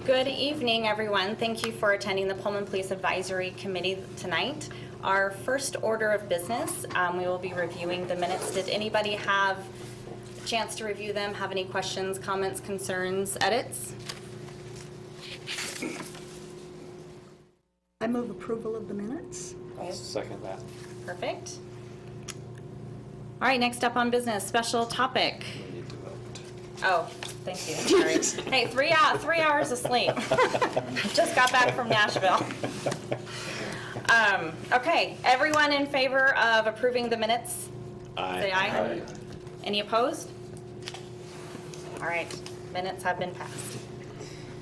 Good evening, everyone. Thank you for attending the Pullman Police Advisory Committee tonight. Our first order of business, we will be reviewing the minutes. Did anybody have a chance to review them? Have any questions, comments, concerns, edits? I move approval of the minutes. I'll second that. Perfect. All right, next up on business, special topic. We need to vote. Oh, thank you. Sorry. Hey, 3 hours of sleep. Just got back from Nashville. Okay, everyone in favor of approving the minutes? Aye. Say aye. Any opposed? All right, minutes have been passed.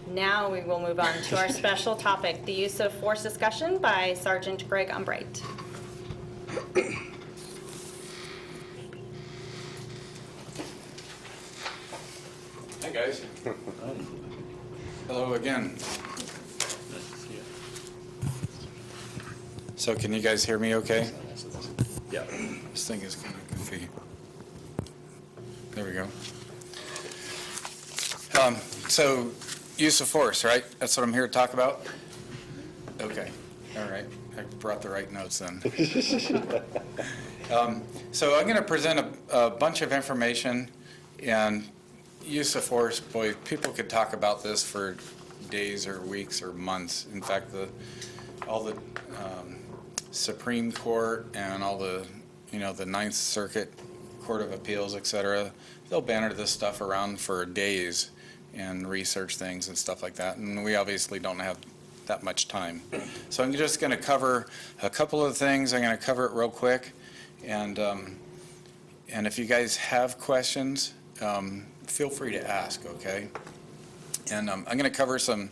Now we will move on to our special topic, the use of force discussion by Sergeant Greg Umbright. Hi, guys. Hello again. So can you guys hear me okay? Yeah. This thing is kind of goofy. There we go. So use of force, right? That's what I'm here to talk about? Okay. All right. I brought the right notes then. So I'm going to present a bunch of information, and use of force, boy, people could talk about this for days or weeks or months. In fact, all the Supreme Court and all the, the Ninth Circuit Court of Appeals, et cetera, they'll banter this stuff around for days and research things and stuff like that. And we obviously don't have that much time. So I'm just going to cover a couple of things. I'm going to cover it real quick. And if you guys have questions, feel free to ask, okay? And I'm going to cover some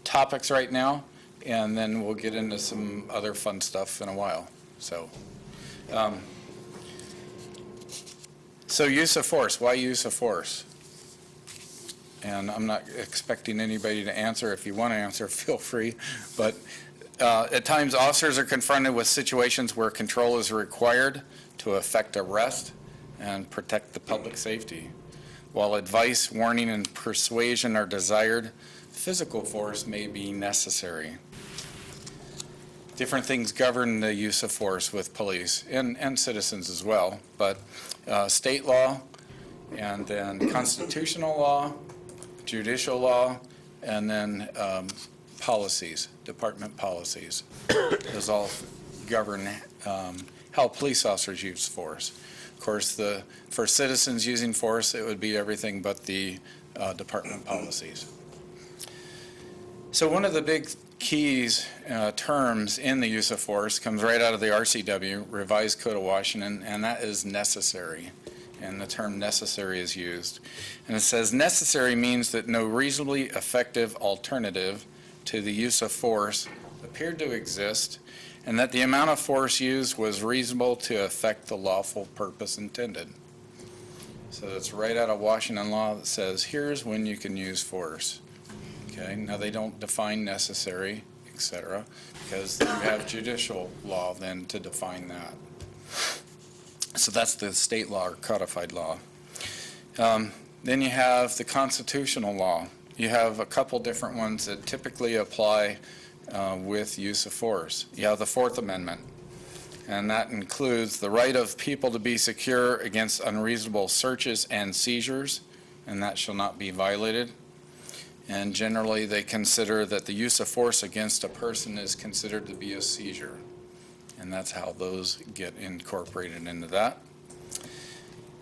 topics right now, and then we'll get into some other fun stuff in a while. So use of force. Why use of force? And I'm not expecting anybody to answer. If you want to answer, feel free. But at times, officers are confronted with situations where control is required to effect arrest and protect the public safety. While advice, warning, and persuasion are desired, physical force may be necessary. Different things govern the use of force with police and citizens as well, but state law, and then constitutional law, judicial law, and then policies, department policies. Those all govern how police officers use force. Of course, for citizens using force, it would be everything but the department policies. So one of the big keys, terms in the use of force comes right out of the RCW, Revised Code of Washington, and that is necessary. And the term necessary is used. And it says necessary means that no reasonably effective alternative to the use of force appeared to exist, and that the amount of force used was reasonable to effect the lawful purpose intended. So it's right out of Washington law that says, here's when you can use force. Okay, now they don't define necessary, etc., because you have judicial law then to define that. So that's the state law or codified law. Then you have the constitutional law. You have a couple different ones that typically apply with use of force. You have the Fourth Amendment, and that includes the right of people to be secure against unreasonable searches and seizures, and that shall not be violated. And generally they consider that the use of force against a person is considered to be a seizure, and that's how those get incorporated into that.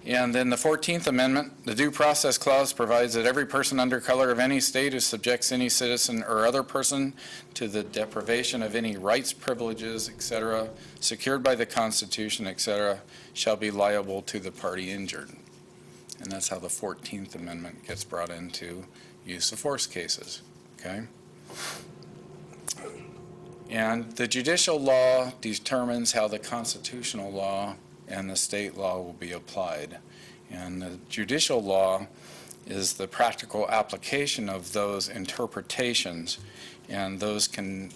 And then the 14th Amendment, the Due Process Clause provides that every person under color of any state who subjects any citizen or other person to the deprivation of any rights, privileges, etc., secured by the Constitution, etc., shall be liable to the party injured. And that's how the 14th Amendment gets brought into use of force cases, okay? And the judicial law determines how the constitutional law and the state law will be applied. And the judicial law is the practical application of those interpretations, and those can,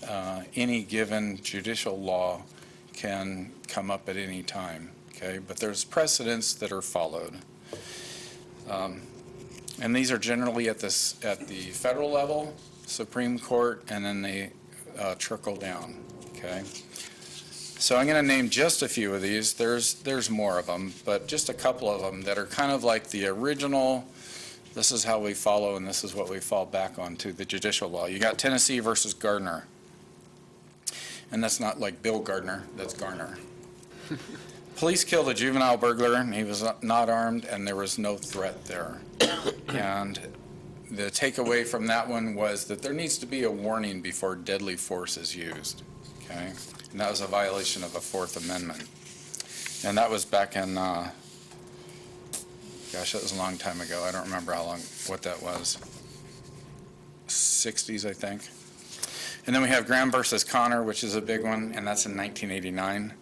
any given judicial law can come up at any time, okay? But there's precedents that are followed. And these are generally at the federal level, Supreme Court, and then they trickle down, okay? So I'm going to name just a few of these. There's more of them, but just a couple of them that are kind of like the original, this is how we follow and this is what we fall back on to the judicial law. You got Tennessee versus Gardner. And that's not like Bill Gardner, that's Garner. Police killed a juvenile burglar, and he was not armed, and there was no threat there. And the takeaway from that one was that there needs to be a warning before deadly force is used, okay? And that was a violation of the Fourth Amendment. And that was back in, gosh, that was a long time ago. I don't remember what that was. 60s, I think. And then we have Graham versus Connor, which is a big one, and that's in 1989.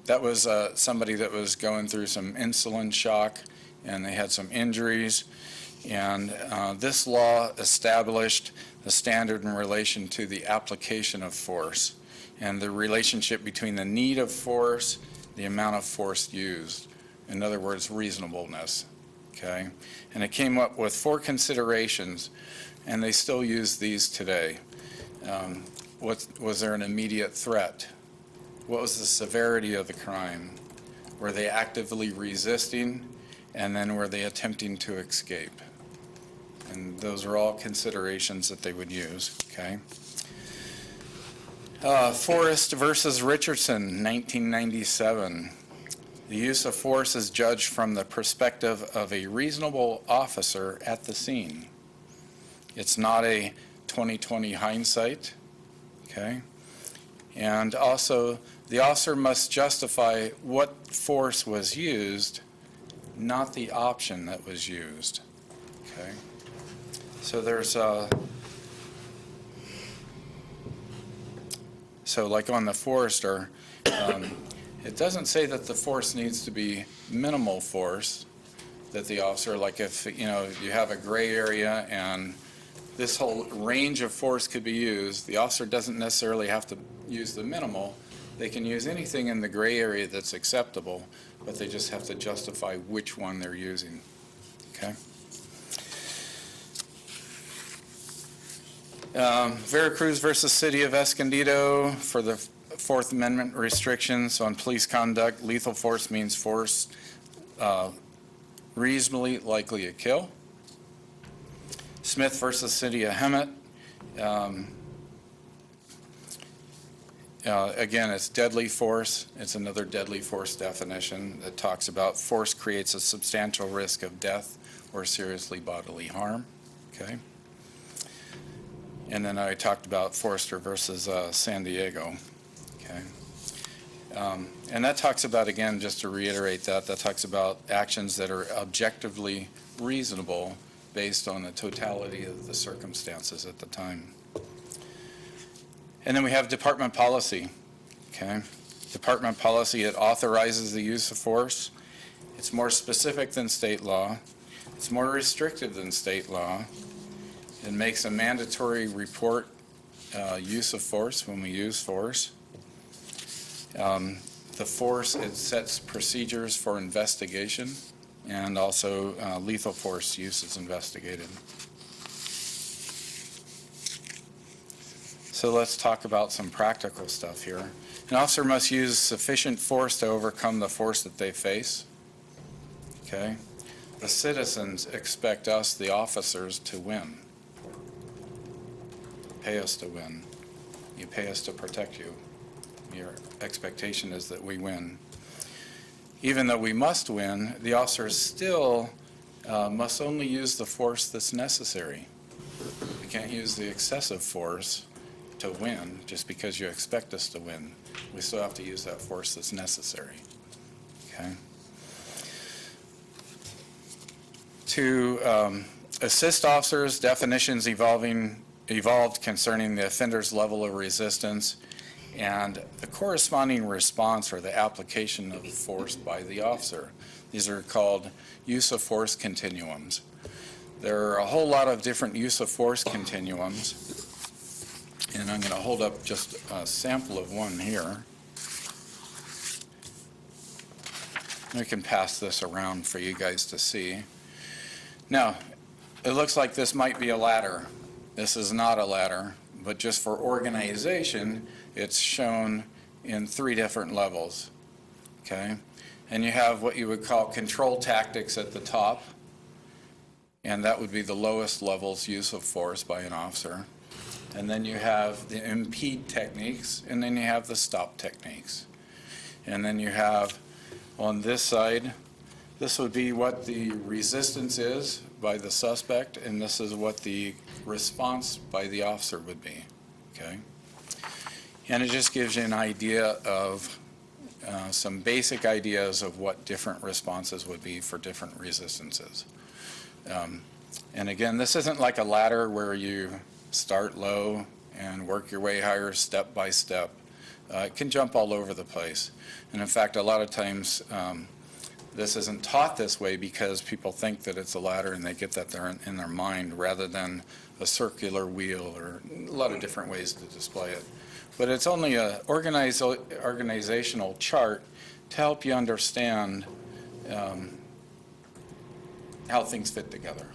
That was somebody that was going through some insulin shock, and they had some injuries. And this law established the standard in relation to the application of force and the relationship between the need of force, the amount of force used. In other words, reasonableness, okay? And it came up with 4 considerations, and they still use these today. Was there an immediate threat? What was the severity of the crime? Were they actively resisting? And then were they attempting to escape? And those are all considerations that they would use, okay? Forrest versus Richardson, 1997. The use of force is judged from the perspective of a reasonable officer at the scene. It's not a 20/20 hindsight, okay? And also, the officer must justify what force was used, not the option that was used, okay? So there's so like on the Forrester, it doesn't say that the force needs to be minimal force, that the officer, like if, you know, you have a gray area and this whole range of force could be used, the officer doesn't necessarily have to use the minimal. They can use anything in the gray area that's acceptable, but they just have to justify which one they're using, okay? Veracruz versus City of Escondido for the Fourth Amendment restrictions on police conduct. Lethal force means force reasonably likely to kill. Smith versus City of Hemet. Again, it's deadly force. It's another deadly force definition that talks about force creates a substantial risk of death or seriously bodily harm, okay? And then I talked about Forrester versus San Diego, okay? And that talks about, again, just to reiterate that talks about actions that are objectively reasonable based on the totality of the circumstances at the time. And then we have department policy, okay? Department policy, it authorizes the use of force. It's more specific than state law. It's more restrictive than state law. It makes a mandatory report use of force when we use force. The force, it sets procedures for investigation, and also lethal force use is investigated. So let's talk about some practical stuff here. An officer must use sufficient force to overcome the force that they face. Okay? The citizens expect us, the officers, to win. Pay us to win. You pay us to protect you. Your expectation is that we win. Even though we must win, the officers still must only use the force that's necessary. We can't use the excessive force to win just because you expect us to win. We still have to use that force that's necessary. Okay? To assist officers, definitions evolved concerning the offender's level of resistance and the corresponding response or the application of force by the officer. These are called use of force continuums. There are a whole lot of different use of force continuums, and I'm going to hold up just a sample of one here. I can pass this around for you guys to see. Now, it looks like this might be a ladder. This is not a ladder, but just for organization, it's shown in 3 different levels, okay? And you have what you would call control tactics at the top, and that would be the lowest level's use of force by an officer. And then you have the impede techniques, and then you have the stop techniques. And then you have on this side, this would be what the resistance is by the suspect, and this is what the response by the officer would be, okay? And it just gives you an idea of some basic ideas of what different responses would be for different resistances. And again, this isn't like a ladder where you start low and work your way higher step by step. It can jump all over the place. And in fact, a lot of times this isn't taught this way because people think that it's a ladder and they get that there in their mind rather than a circular wheel or a lot of different ways to display it. But it's only an organizational chart to help you understand how things fit together,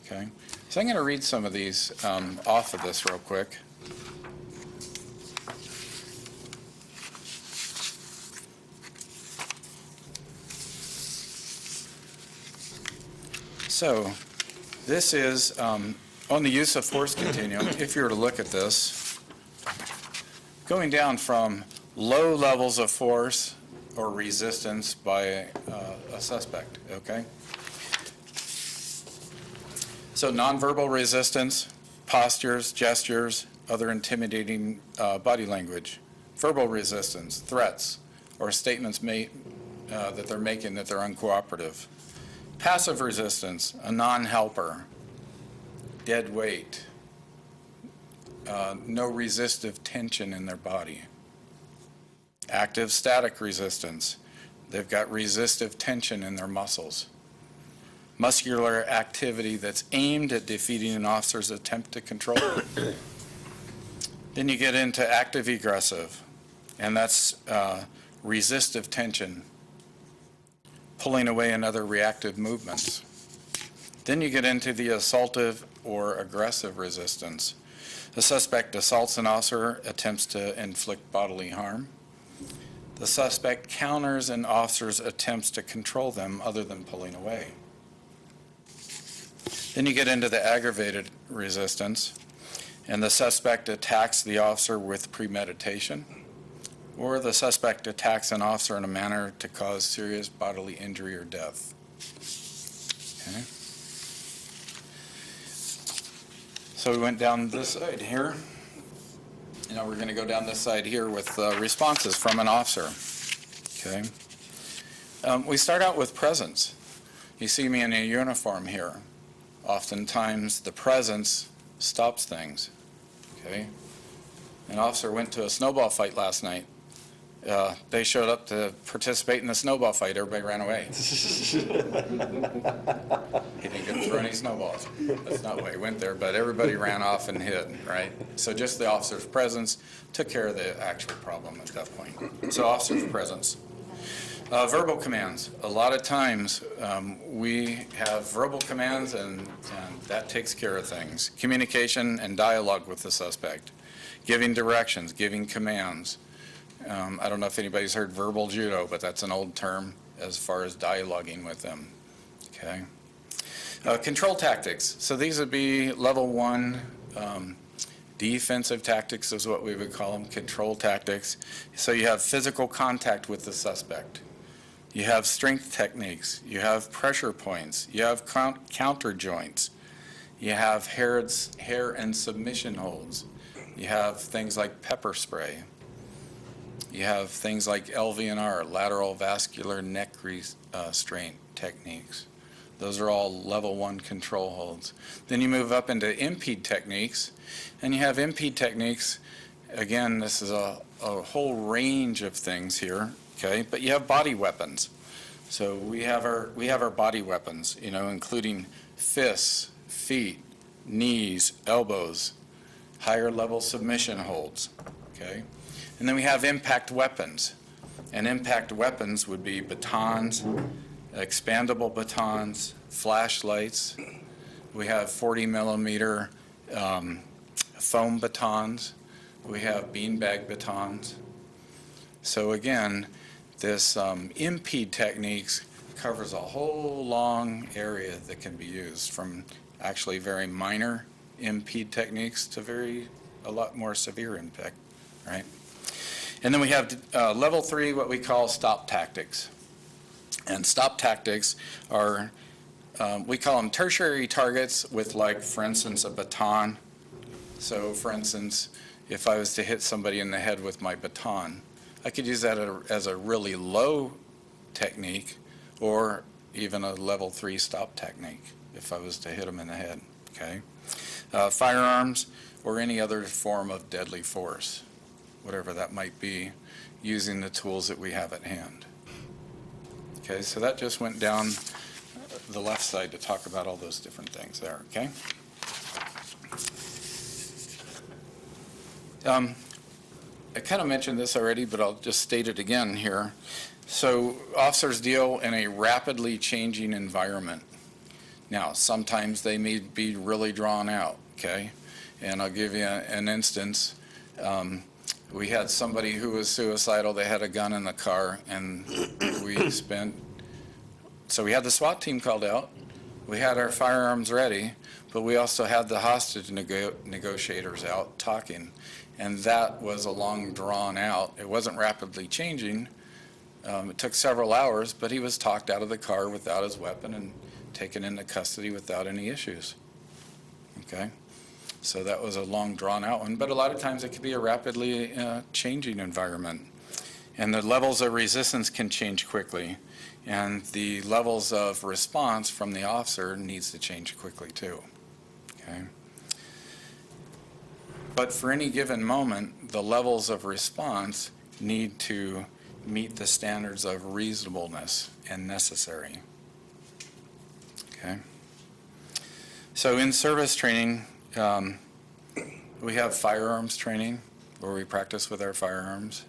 okay? So I'm going to read some of these off of this real quick. So this is on the use of force continuum. If you were to look at this, going down from low levels of force or resistance by a suspect, okay? So nonverbal resistance, postures, gestures, other intimidating body language. Verbal resistance, threats, or statements that they're making that they're uncooperative. Passive resistance, a non-helper, dead weight, no resistive tension in their body. Active static resistance, they've got resistive tension in their muscles. Muscular activity that's aimed at defeating an officer's attempt to control it. Then you get into active aggressive, and that's resistive tension, pulling away in other reactive movements. Then you get into the assaultive or aggressive resistance. The suspect assaults an officer, attempts to inflict bodily harm. The suspect counters an officer's attempts to control them other than pulling away. Then you get into the aggravated resistance, and the suspect attacks the officer with premeditation, or the suspect attacks an officer in a manner to cause serious bodily injury or death. Okay. So we went down this side here. Now we're going to go down this side here with responses from an officer. Okay. We start out with presence. You see me in a uniform here. Oftentimes the presence stops things. Okay. An officer went to a snowball fight last night. They showed up to participate in the snowball fight. Everybody ran away. He didn't get to throw any snowballs. That's not why he went there, but everybody ran off and hid, right? So just the officer's presence took care of the actual problem at that point. So officer's presence. Verbal commands. A lot of times we have verbal commands and that takes care of things. Communication and dialogue with the suspect. Giving directions, giving commands. I don't know if anybody's heard verbal judo, but that's an old term as far as dialoguing with them. Okay. Control tactics. So these would be level 1 defensive tactics is what we would call them, control tactics. So you have physical contact with the suspect. You have strength techniques. You have pressure points. You have counter joints. You have hair and submission holds. You have things like pepper spray. You have things like LV&R, lateral vascular neck restraint techniques. Those are all level 1 control holds. Then you move up into impede techniques, and you have impede techniques. Again, this is a whole range of things here, okay? But you have body weapons. So we have our body weapons, you know, including fists, feet, knees, elbows, higher level submission holds, okay? And then we have impact weapons. And impact weapons would be batons, expandable batons, flashlights, We have 40 millimeter foam batons. We have beanbag batons. So again, this impede techniques covers a whole long area that can be used, from actually very minor impede techniques to a lot more severe impact, right? And then we have level 3, what we call stop tactics. And stop tactics are, we call them tertiary targets with, like, for instance, a baton. So for instance, if I was to hit somebody in the head with my baton, I could use that as a really low technique, or even a level 3 stop technique if I was to hit them in the head, okay? Firearms or any other form of deadly force, whatever that might be, using the tools that we have at hand. Okay, so that just went down the left side to talk about all those different things there, okay? I kind of mentioned this already, but I'll just state it again here. So officers deal in a rapidly changing environment. Now, sometimes they may be really drawn out, okay? And I'll give you an instance. We had somebody who was suicidal. They had a gun in the car, and so we had the SWAT team called out. We had our firearms ready, but we also had the hostage negotiators out talking. And that was a long drawn out. It wasn't rapidly changing. It took several hours, but he was talked out of the car without his weapon and taken into custody without any issues. Okay? So that was a long drawn out one, but a lot of times it could be a rapidly changing environment. And the levels of resistance can change quickly, and the levels of response from the officer needs to change quickly too. Okay? But for any given moment, the levels of response need to meet the standards of reasonableness and necessary. Okay? So in service training, we have firearms training where we practice with our firearms.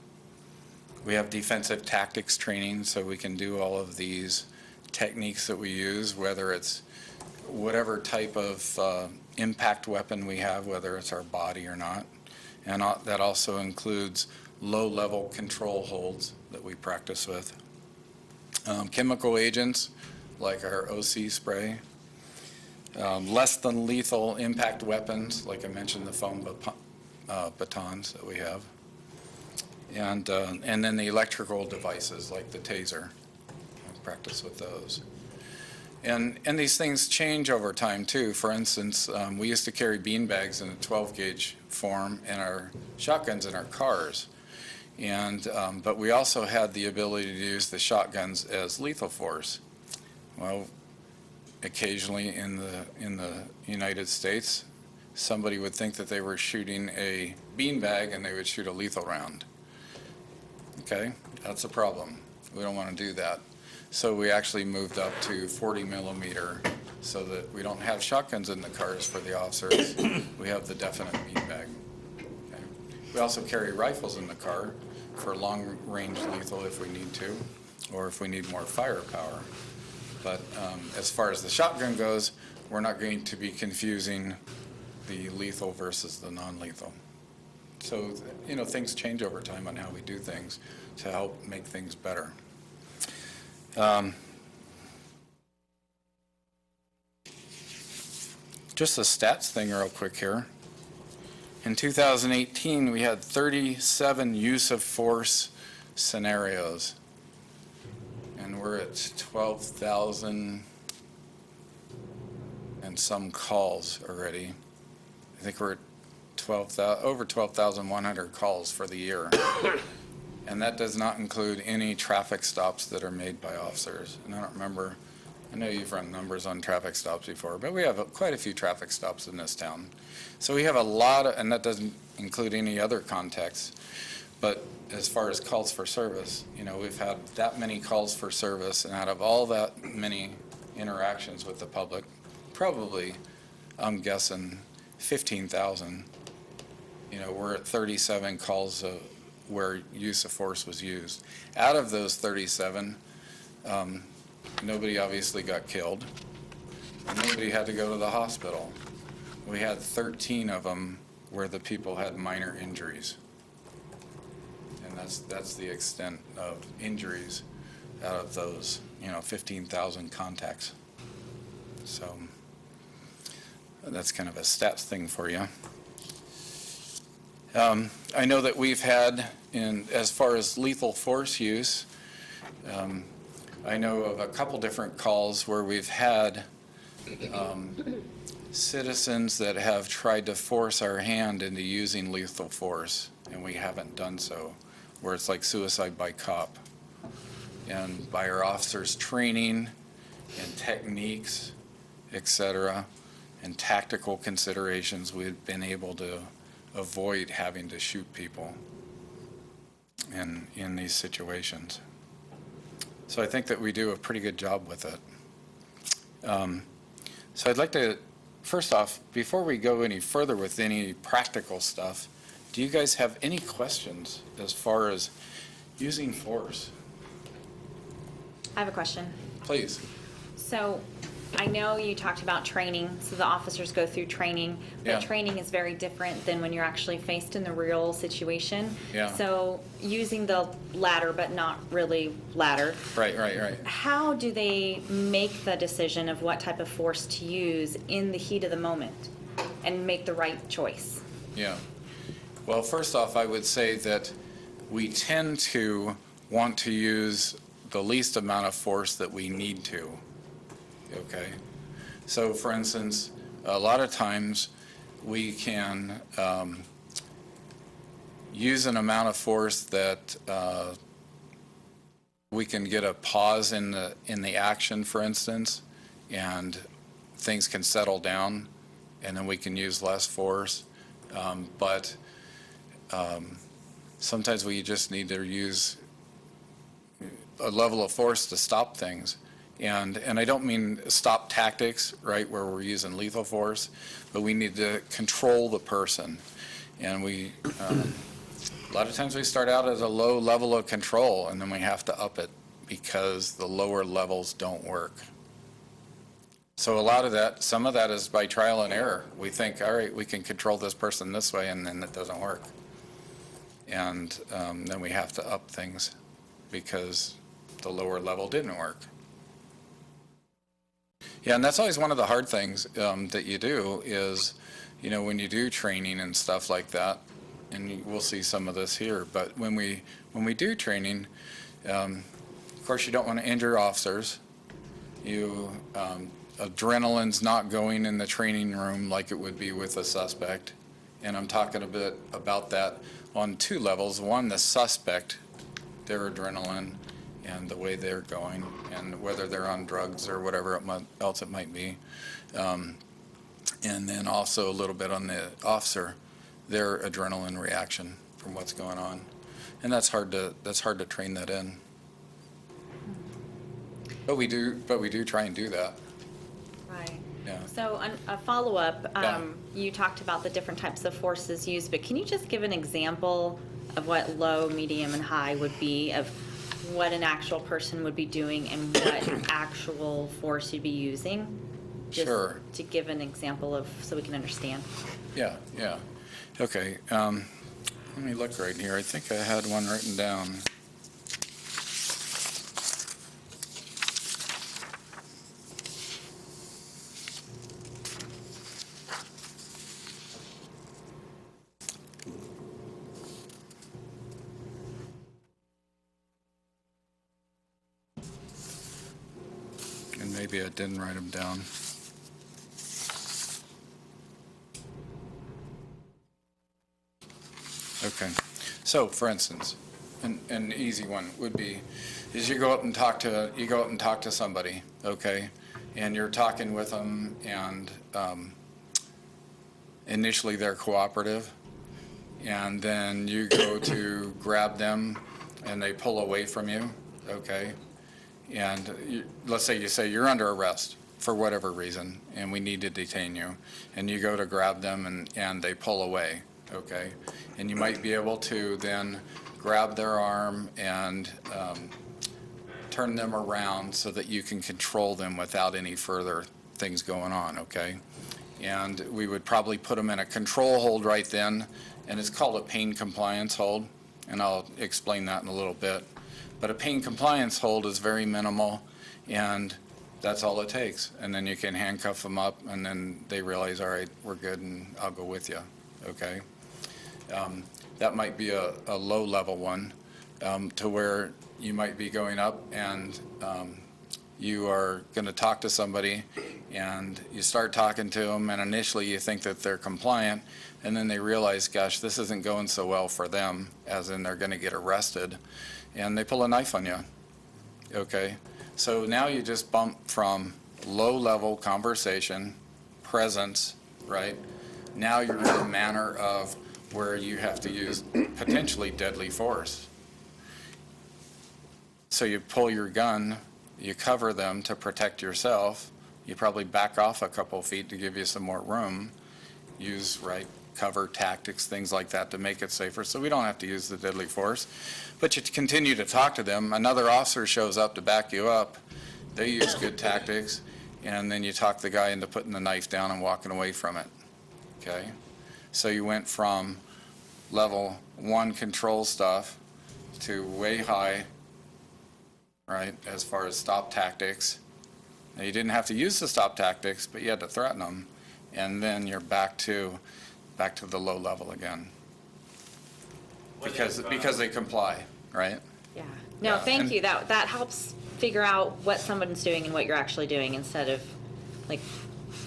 We have defensive tactics training, so we can do all of these techniques that we use, whether it's whatever type of impact weapon we have, whether it's our body or not. And that also includes low-level control holds that we practice with. Chemical agents, like our OC spray. Less than lethal impact weapons, like I mentioned, the foam batons that we have. And then the electrical devices, like the taser. We practice with those. And these things change over time too. For instance, we used to carry beanbags in a 12-gauge form in our shotguns in our cars. But we also had the ability to use the shotguns as lethal force. Well, occasionally in the United States, somebody would think that they were shooting a beanbag and they would shoot a lethal round. Okay, that's a problem. We don't want to do that. So we actually moved up to 40 millimeter so that we don't have shotguns in the cars for the officers. We have the definite beanbag. Okay. We also carry rifles in the car for long-range lethal if we need to, or if we need more firepower. But as far as the shotgun goes, we're not going to be confusing the lethal versus the non-lethal. So, you know, things change over time on how we do things to help make things better. Just a stats thing real quick here. In 2018, we had 37 use of force scenarios. And we're at 12,000 and some calls already. I think we're at over 12,100 calls for the year. And that does not include any traffic stops that are made by officers. And I don't remember, I know you've run numbers on traffic stops before, but we have quite a few traffic stops in this town. So we have a lot of, and that doesn't include any other contexts. But as far as calls for service, you know, we've had that many calls for service, and out of all that many interactions with the public, probably, I'm guessing, 15,000. You know, we're at 37 calls where use of force was used. Out of those 37, nobody obviously got killed. and nobody had to go to the hospital. We had 13 of them where the people had minor injuries. And that's the extent of injuries out of those, 15,000 contacts. So that's kind of a stats thing for you. I know that we've had, as far as lethal force use, I know of a couple different calls where we've had citizens that have tried to force our hand into using lethal force, and we haven't done so, where it's like suicide by cop. And by our officers' training and techniques, et cetera, and tactical considerations, we've been able to avoid having to shoot people in these situations. So I think that we do a pretty good job with it. So I'd like to, first off, before we go any further with any practical stuff, do you guys have any questions as far as using force? I have a question. Please. So I know you talked about training, so the officers go through training, but Yeah. training is very different than when you're actually faced in the real situation. Yeah. So using the ladder, but not really ladder, Right. how do they make the decision of what type of force to use in the heat of the moment and make the right choice? Yeah. Well, first off, I would say that we tend to want to use the least amount of force that we need to. Okay? So, for instance, a lot of times we can use an amount of force that we can get a pause in the action, for instance, and things can settle down, and then we can use less force. But sometimes we just need to use a level of force to stop things. And I don't mean stop tactics, right, where we're using lethal force, but we need to control the person. And we, a lot of times we start out at a low level of control, and then we have to up it because the lower levels don't work. So a lot of that, some of that is by trial and error. We think, all right, we can control this person this way, and then it doesn't work. And then we have to up things because the lower level didn't work. Yeah, and that's always one of the hard things that you do is, when you do training and stuff like that, and we'll see some of this here, but when we do training, of course you don't want to injure officers. Adrenaline's not going in the training room like it would be with a suspect. And I'm talking a bit about that on two levels. One, the suspect, their adrenaline, and the way they're going, and whether they're on drugs or whatever else it might be. And then also a little bit on the officer, their adrenaline reaction from what's going on. And that's hard to train that in. But we do try and do that. Right. Yeah. So a follow-up, Yeah. you talked about the different types of forces used, but can you just give an example of what low, medium, and high would be, of what an actual person would be doing and what actual force you'd be using? Just Sure. to give an example of, so we can understand. Yeah. Okay, let me look right here. I think I had one written down. And maybe I didn't write them down. Okay, so for instance, an easy one would be, is you go up and talk to somebody, okay, and you're talking with them, and initially they're cooperative, and then you go to grab them, and they pull away from you, okay, and let's say you say you're under arrest for whatever reason, and we need to detain you, and you go to grab them, and they pull away. Okay, and you might be able to then grab their arm and turn them around so that you can control them without any further things going on, okay? And we would probably put them in a control hold right then, and it's called a pain compliance hold, and I'll explain that in a little bit. But a pain compliance hold is very minimal, and that's all it takes. And then you can handcuff them up, and then they realize, all right, we're good, and I'll go with you, okay? That might be a low-level one, to where you might be going up and you are going to talk to somebody, and you start talking to them, and initially you think that they're compliant, and then they realize, gosh, this isn't going so well for them, as in they're going to get arrested, and they pull a knife on you, okay? So now you just bump from low-level conversation, presence, right? Now you're in a manner of where you have to use potentially deadly force. So you pull your gun, you cover them to protect yourself. You probably back off a couple feet to give you some more room. Use cover tactics, things like that to make it safer. So we don't have to use the deadly force. But you continue to talk to them. Another officer shows up to back you up. They use good tactics. And then you talk the guy into putting the knife down and walking away from it. Okay? So you went from level 1 control stuff to way high, right, as far as stop tactics. Now, you didn't have to use the stop tactics, but you had to threaten them, and then you're back to the low level again. Because they comply, right? Yeah. No, Yeah. thank And- you. That helps figure out what someone's doing and what you're actually doing instead of like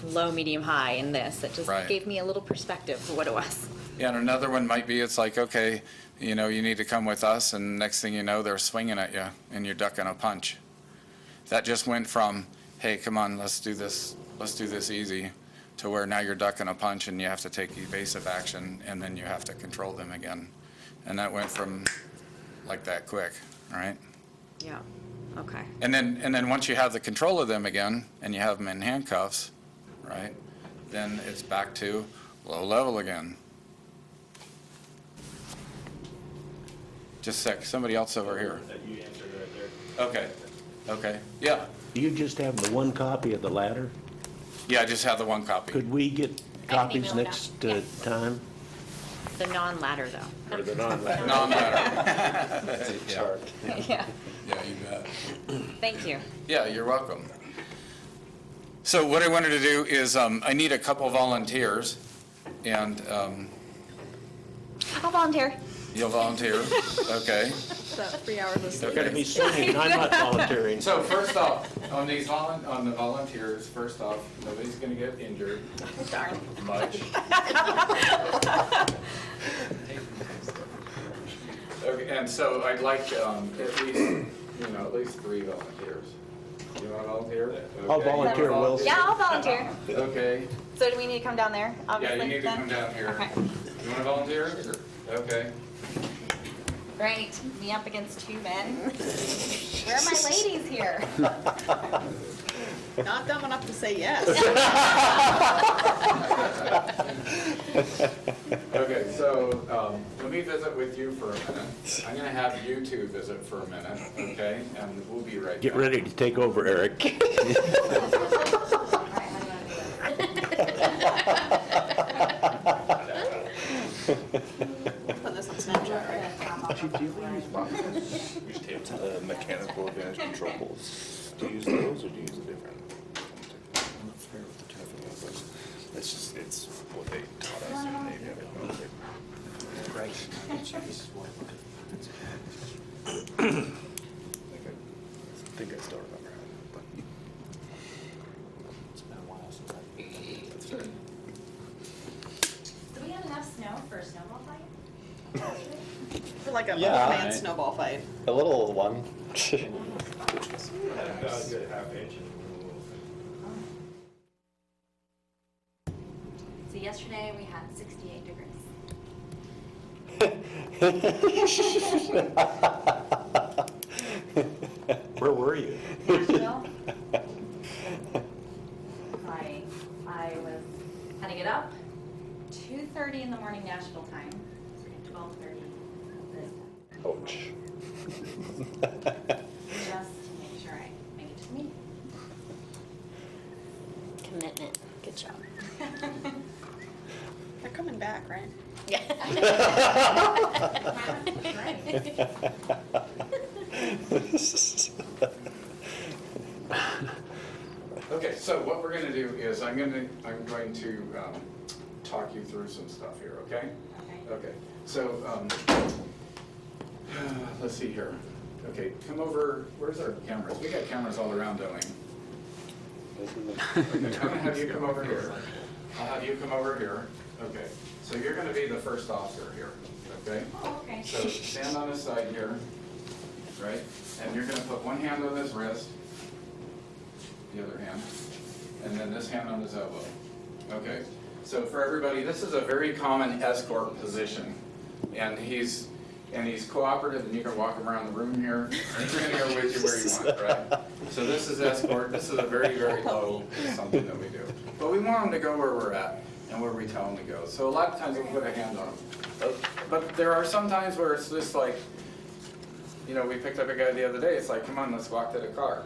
low, medium, high in this. It just Right. gave me a little perspective for what it was. Yeah, and another one might be, it's like, okay, you need to come with us, and next thing you know, they're swinging at you, and you're ducking a punch. That just went from, hey, come on, let's do this easy, to where now you're ducking a punch, and you have to take evasive action, and then you have to control them again. And that went from like that quick, all right? Yeah. Okay. And then once you have the control of them again, and you have them in handcuffs, right, then it's back to low level again. Just a sec, somebody else over here. You answered right there. Okay, yeah. Do you just have the one copy of the ladder? Yeah, I just have the one copy. Could we get copies email it next out. time? The non-ladder though. Or the non-ladder. Non-matter. Yeah, Chart. Yeah. yeah, you bet. Thank you. Yeah, you're welcome. So what I wanted to do is, I need a couple volunteers, and I'll volunteer. you'll volunteer, okay? About 3 hours of sleep. Gotta be swinging, I'm not volunteering. So first off, on the volunteers, first off, nobody's gonna get injured Darn. much. Okay, and so I'd like, at least 3 volunteers. You wanna volunteer? I'll Okay, you wanna volunteer, Will. Yeah, I'll volunteer. Okay, So do we need to come down there? yeah, Obviously, you need to then? come down here. Okay. You wanna volunteer? Okay. Great. Me up against 2 men. Where are my ladies here? Not dumb enough to say yes. Okay, so let me visit with you for a minute. I'm gonna have you 2 visit for a minute, okay? And we'll be right back. Get ready to take over, Eric. Put this on Snapchat, right? Mechanical advantage control pulls. Do you use those or do you use a different? I'm not familiar with the term for that, but it's what they taught us in the Navy. I think I still remember how it, but it's been a while since That's fair. Do we have enough snow for a snowball fight? For like a Yeah. man snowball fight. A little one. About a good half inch. So yesterday we had 68 degrees. Where were you? Nashville. I had to get up 2:30 in the morning Nashville time, so 12:30 this time, Ouch. just to make sure I make it to the meeting. Can Good job. They're coming back, right? Okay, so what we're going to do is I'm going to talk you through some stuff here, okay? Okay, so let's see here. Okay, come over, where's our cameras? We got cameras all around, don't we? Okay, I'm going to have you come over here. I'll have you come over here. Okay, so you're going to be the first officer here, okay? Okay. So stand on his side here, right? And you're going to put one hand on his wrist, the other hand, and then this hand on his elbow. Okay, so for everybody, this is a very common escort position, and he's cooperative, and you can walk him around the room here, and he's going to go with you where you want, right? So this is escort. This is a very, very low something that we do, but we want him to go where we're at and where we tell him to go. So a lot of times we'll put a hand on him, but there are some times where it's just like, you know, we picked up a guy the other day. It's like, come on, let's walk to the car.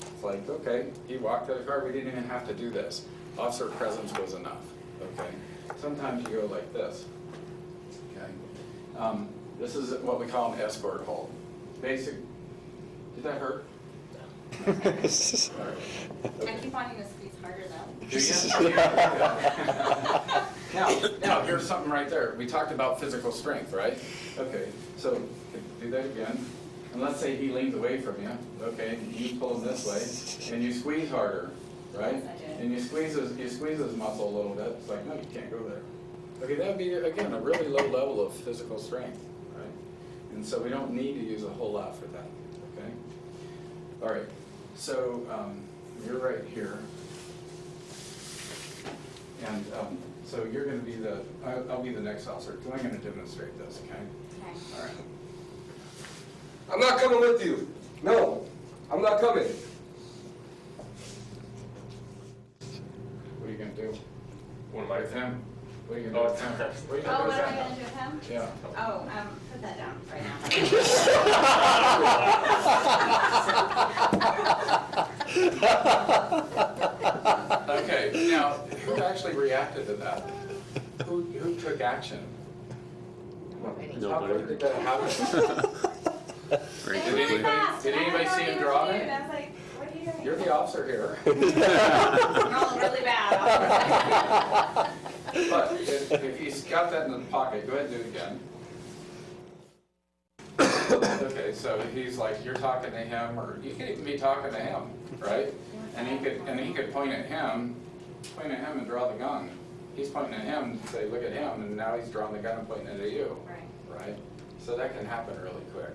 It's like, okay, he walked to the car. We didn't even have to do this. Officer presence was enough. Okay. Sometimes you go like this. Okay. This is what we call an escort hold. Basic. Did that hurt? I keep wanting to squeeze harder though. Do you? Now, here's something right there. We talked about physical strength, right? Okay. So do that again. And let's say he leans away from you, okay, and you pull him this way, and you squeeze harder, right? Yes, I did. And you squeeze his muscle a little bit. It's like, no, you can't go there. Okay, that would be, again, a really low level of physical strength, right? And so we don't need to use a whole lot for that, okay? All right, so you're right here. And so you're going to be I'll be the next officer, because I'm going to demonstrate this, okay? Okay. All right. I'm not coming with you. No, I'm not coming. What are you going to do? What am I With him? What are you Oh, going to do with him? What are you Oh, going what to am I do gonna with do him? with him? Yeah. Oh, put that down right now. Okay, now, who actually reacted to that? Who took action? How quick did that happen? Really fast. Did anybody see him draw it? it? I was like, what are you doing? You're the officer here. Rolling really bad. But if he's got that in the pocket, go ahead and do it again. Okay, so he's like, you're talking to him, or you could even be talking to him, right? And he could point at him and draw the gun. He's pointing at him and say, look at him, and now he's drawing the gun and pointing it at you. Right? So that can happen really quick.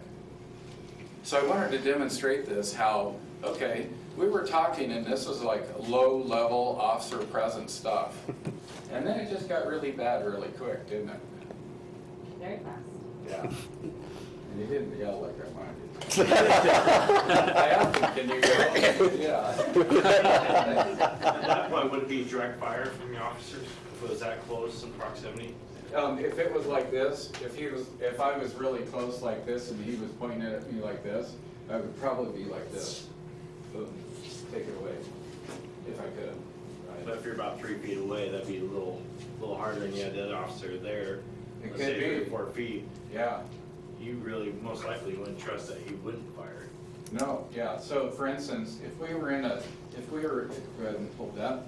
So I wanted to demonstrate this, how, okay, we were talking and this was like low-level officer presence stuff. And then it just got really bad really quick, didn't it? Very fast. Yeah. And you didn't yell like I wanted you to. I asked him, can you yell? Yeah. At that point, would it be direct fire from the officers if it was that close in proximity? If it was like this, if I was really close like this and he was pointing at me like this, I would probably be like this. Boom, take it away, if I could. But if you're about 3 feet away, that'd be a little harder, and you had the other officer there. It Let's could say 3 be. or 4 feet. Yeah. You really most likely wouldn't trust that he wouldn't fire. No, yeah, so for instance, if we were, go ahead and pull that.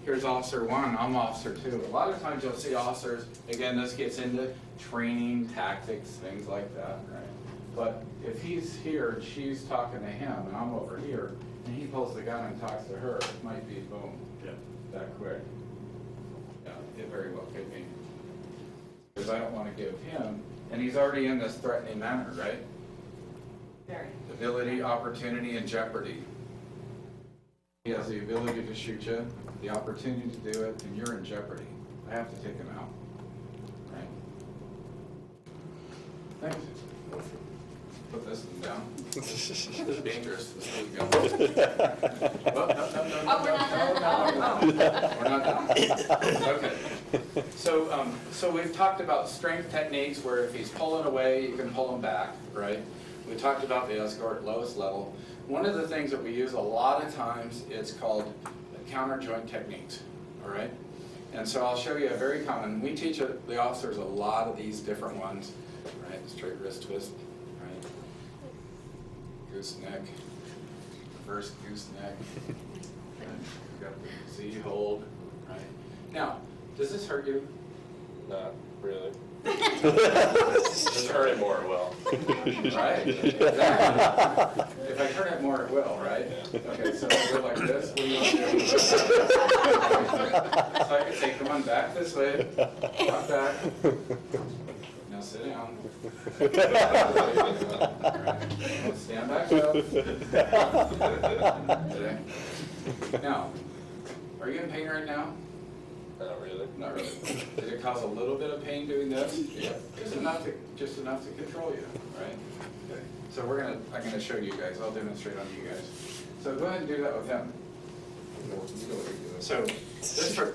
Here's Officer 1, I'm Officer 2. A lot of times you'll see officers, again, this gets into training, tactics, things like that, right? But if he's here, she's talking to him, and I'm over here, and he pulls the gun and talks to her, it might be boom, that quick. Yeah, it very well could be. Because I don't want to give him, and he's already in this threatening manner, right? Very. Ability, opportunity, and jeopardy. He has the ability to shoot you, the opportunity to do it, and you're in jeopardy. I have to take him out. Right? Thanks. Put this one down. It's dangerous. This will go. Well, no, we're not done. We're not done. Okay. So we've talked about strength techniques where if he's pulling away, you can pull him back, right? We talked about the escort, lowest level. One of the things that we use a lot of times is called counter joint techniques, all right? And so I'll show you a very common, we teach the officers a lot of these different ones, right? Straight wrist twist, right? Gooseneck, reverse gooseneck, right? We've got the Z hold, right? Now, does this hurt you? Not really. Just turn it more, it will. Right? Exactly. If I turn it more, it will, right? Okay, so I go like this. What do you want to do? So I can say, come on, back this way. Walk back. Now sit down. Right. Stand back up. Okay. Now, are you in pain right now? Not really. Not really. Did it cause a little bit of pain doing this? Yeah. Just enough to control you, right? Okay. So I'm gonna show you guys. I'll demonstrate on you guys. So go ahead and do that with him. So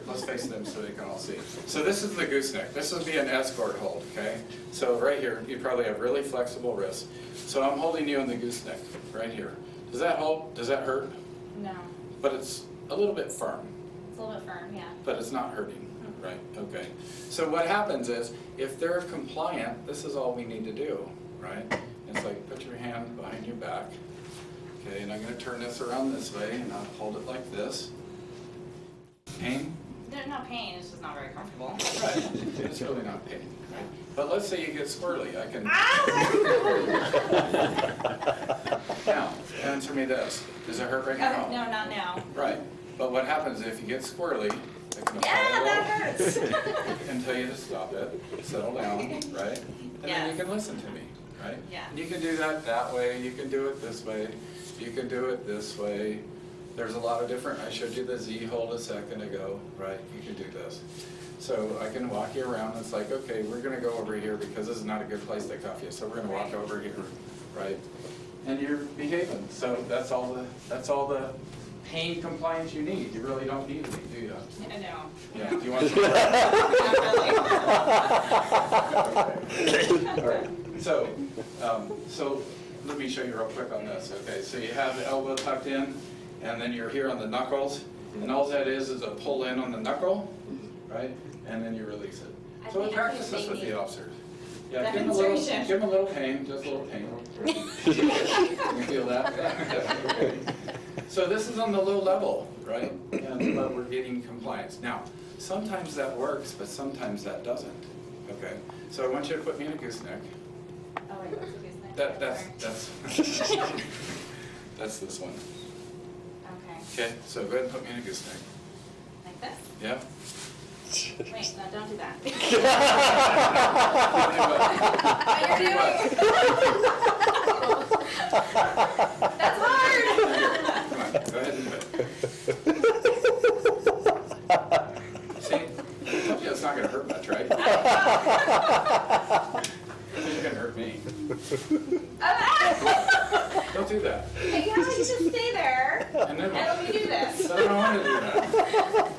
let's face them so they can all see. So this is the gooseneck. This would be an escort hold, okay? So right here, you probably have really flexible wrists. So I'm holding you in the gooseneck, right here. Does that hold? Does that hurt? No, But it's a little bit firm. it's a little bit firm, yeah. But it's not hurting, right? Okay. So what happens is, if they're compliant, this is all we need to do, right? It's like, put your hand behind your back. Okay, and I'm gonna turn this around this way, and I'll hold it like this. Pain? There's no pain, it's just not very comfortable. Right? It's really not pain, right? But let's say you get squirrely, I can... Now, answer me this. Does it hurt right now? No, not now. Right. But what happens if you get squirrely, it can Yeah, that hurts. and tell you to stop it, settle down, right? And then you can listen to me, right? Yeah. And you can do that way, you can do it this way, you can do it this way. There's a lot of different, I showed you the Z hold a second ago, right? You can do this. So I can walk you around, it's like, okay, we're gonna go over here because this is not a good place to cuff you, so we're gonna walk over here, right? And you're behaving, so that's all the pain compliance you need. You really don't need any, do you? No. Yeah, do you want to? Okay. All right. So let me show you real quick on this. Okay, so you have the elbow tucked in, and then you're here on the knuckles, and all that is a pull in on the knuckle, right? And then you release it. So we practice this with the officers. Yeah, give them a little pain, just a little pain. You feel that? Okay. So this is on the low level, right? But we're getting compliance. Now, sometimes that works, but sometimes that doesn't. Okay. So I want you to put me in a gooseneck. Oh, wait, what's the gooseneck? That's that's this one. Okay, Okay. So go ahead and put me in a gooseneck. like this? Yeah. Wait, no, don't do that. What You're doing. That's hard. Come on, go ahead and do it. See, I told you it's not going to hurt much, right? It's going to hurt me. Don't do that. Hey, how about you just stay there And then and let me do this? I don't want to do that.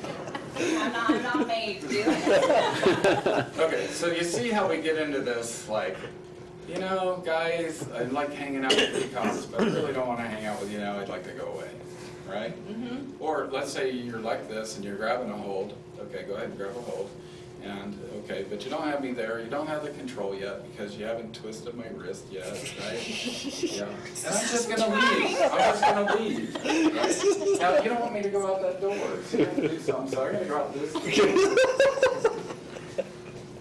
I'm not made to do it. Okay, so you see how we get into this, like, you know, guys, I like hanging out with you cops, but I really don't want to hang out with you now, I'd like to go away, right? Mm-hmm. Or let's say you're like this and you're grabbing a hold. Okay, go ahead and grab a hold. And, okay, but you don't have me there, you don't have the control yet because you haven't twisted my wrist yet, right? Yeah. And I'm just gonna leave, I'm just gonna leave, right? Now, you don't want me to go out that door, so you have to do something, so I'm gonna go out this door.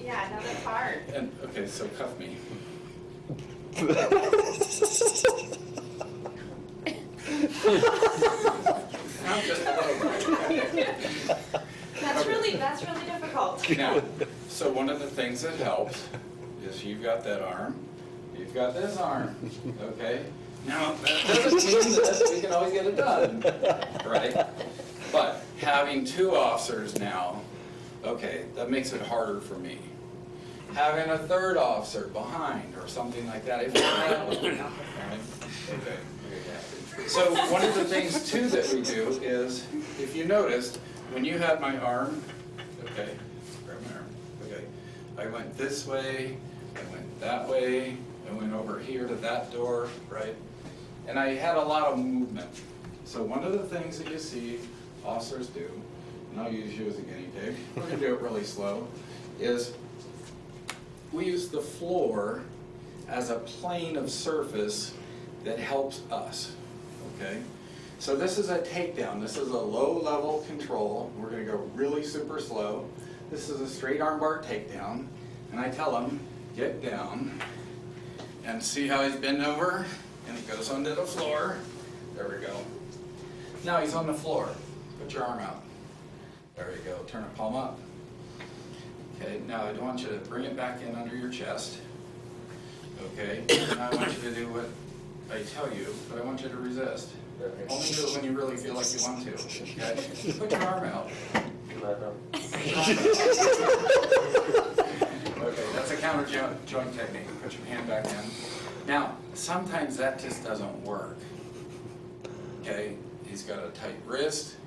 Yeah, no, that's hard. And, okay, so cuff me. I'm just a little bit. That's really difficult. Now, so one of the things that helps is you've got that arm, you've got this arm, okay? Now, that doesn't mean that we can always get it done, right? But having two officers now, okay, that makes it harder for me. Having a third officer behind or something like that, if right? Okay. So one of the things too that we do is, if you noticed, when you had my arm, okay, grab my arm, okay, I went this way, I went that way, I went over here to that door, right? And I had a lot of movement. So one of the things that you see officers do and I'll use you as a guinea pig, we're gonna do it really slow, is we use the floor as a plane of surface that helps us, okay? So this is a takedown. This is a low-level control. We're gonna go really super slow. This is a straight armbar takedown, and I tell him, get down, and see how he's bending over, and he goes onto the floor. There we go. Now he's on the floor. Put your arm out. There you go. Turn it palm up. Okay, now I want you to bring it back in under your chest. Okay, now I want you to do what I tell you, but I want you to resist. Only do it when you really feel like you want to, okay? Put your arm out. Okay, that's a counter joint technique. Put your hand back in. Now, sometimes that just doesn't work. Okay, he's got a tight wrist,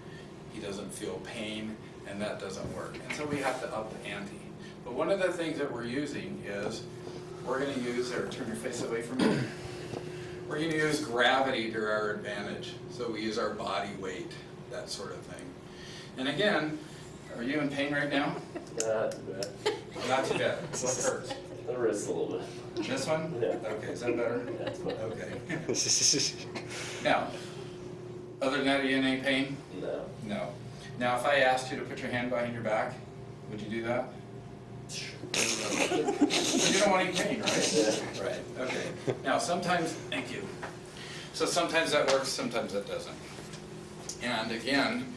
he doesn't feel pain, and that doesn't work. And so we have to up the ante. But one of the things that we're using is, we're gonna use, or turn your face away from me. We're gonna use gravity to our advantage. So we use our body weight, that sort of thing. And again, are you in pain right now? Not too bad. Not too bad. What hurts? The wrist a little bit. This one? Yeah. Okay, is that better? Yeah, it's fine. Okay. Now, other than that, are you in any pain? No. No. Now, if I asked you to put your hand behind your back, would you do that? You don't want any pain, right? Yeah. Right, okay. Now, sometimes, thank you. So sometimes that works, sometimes that doesn't. And again,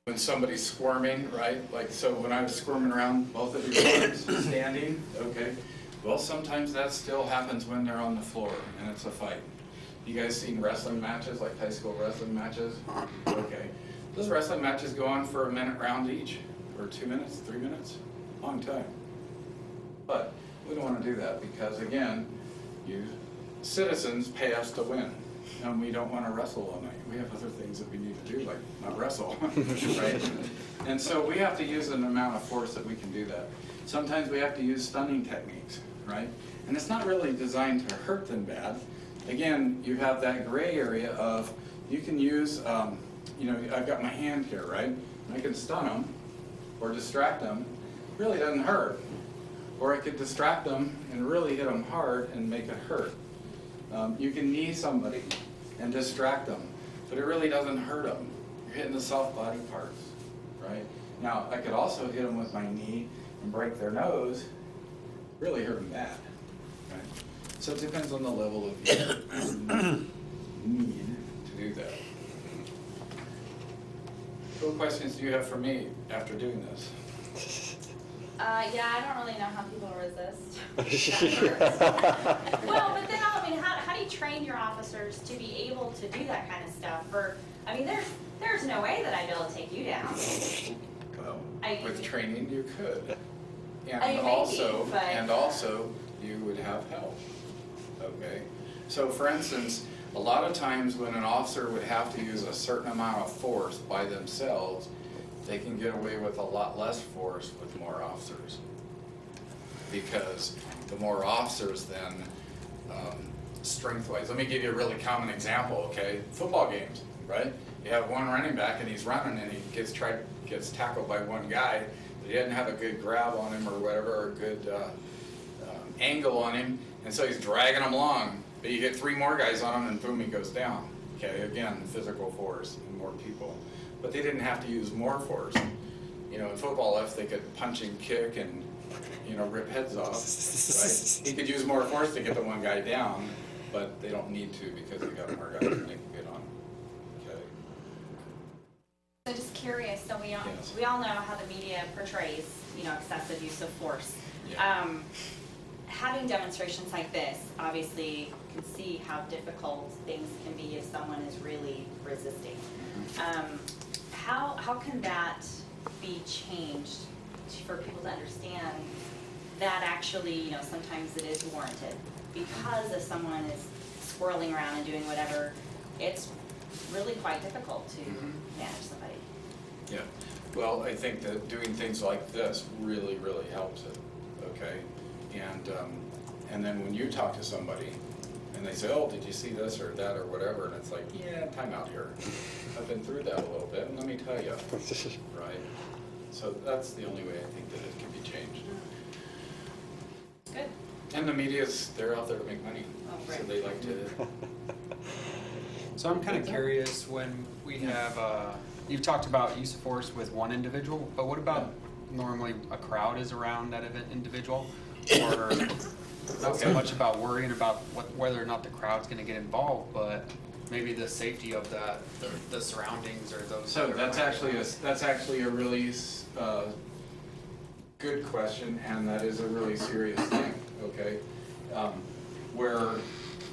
when somebody's squirming, right? Like, so when I was squirming around both of your arms, standing, okay? Well, sometimes that still happens when they're on the floor and it's a fight. You guys seen wrestling matches, like high school wrestling matches? Okay. Those wrestling matches go on for a minute round each, or 2 minutes, 3 minutes, long time. But we don't want to do that because, again, you citizens pay us to win, and we don't want to wrestle all night. We have other things that we need to do, like not wrestle, right? And so we have to use an amount of force that we can do that. Sometimes we have to use stunning techniques, right? And it's not really designed to hurt them bad. Again, you have that gray area of, you can use, you know, I've got my hand here, right? I can stun them or distract them. It really doesn't hurt. Or I could distract them and really hit them hard and make it hurt. You can knee somebody and distract them, but it really doesn't hurt them. You're hitting the soft body parts, right? Now, I could also hit them with my knee and break their nose, really hurt them bad, right? So it depends on the level of your need to do that. What questions do you have for me after doing this? Yeah, I don't really know how people resist. Well, but then, I mean, how do you train your officers to be able to do that kind of stuff? Or, I mean, there's no way that I'd be able to take you down. Well, I- with training you could. And Maybe, also, but- and also, you would have help, okay? So for instance, a lot of times when an officer would have to use a certain amount of force by themselves, they can get away with a lot less force with more officers. Because the more officers then, strength-wise, let me give you a really common example, okay? Football games, right? You have one running back and he's running and he gets tackled by one guy, but he doesn't have a good grab on him or whatever, or a good angle on him, and so he's dragging him along. But you get 3 more guys on him and boom, he goes down. Okay, again, physical force and more people. But they didn't have to use more force. You know, in football, if they could punch and kick and, you know, rip heads off, right? He could use more force to get the one guy down, but they don't need to because they got more guys and they can get on. Okay. So just curious, so Yes. we all know how the media portrays, you know, excessive use of force. Yeah. Having demonstrations like this, obviously, can see how difficult things can be if someone is really resisting. How can that be changed for people to understand that actually, you know, sometimes it is warranted? Because if someone is swirling around and doing whatever, it's really quite difficult to manage somebody. Yeah, well, I think that doing things like this really, really helps it, okay? And then when you talk to somebody, And they say, oh, did you see this or that or whatever? And it's like, yeah, time out here. I've been through that a little bit, and let me tell you, right? So that's the only way I think that it can be changed. Good. And the media's, they're out there to make money, Oh, so right. they like to. So I'm kind of curious when we have, you've talked about use of force with one individual, but what about normally a crowd is around that individual? Or not so much about worrying about whether or not the crowd's going to get involved, but maybe the safety of the surroundings or those. So that's actually a really good question, and that is a really serious thing, okay? Where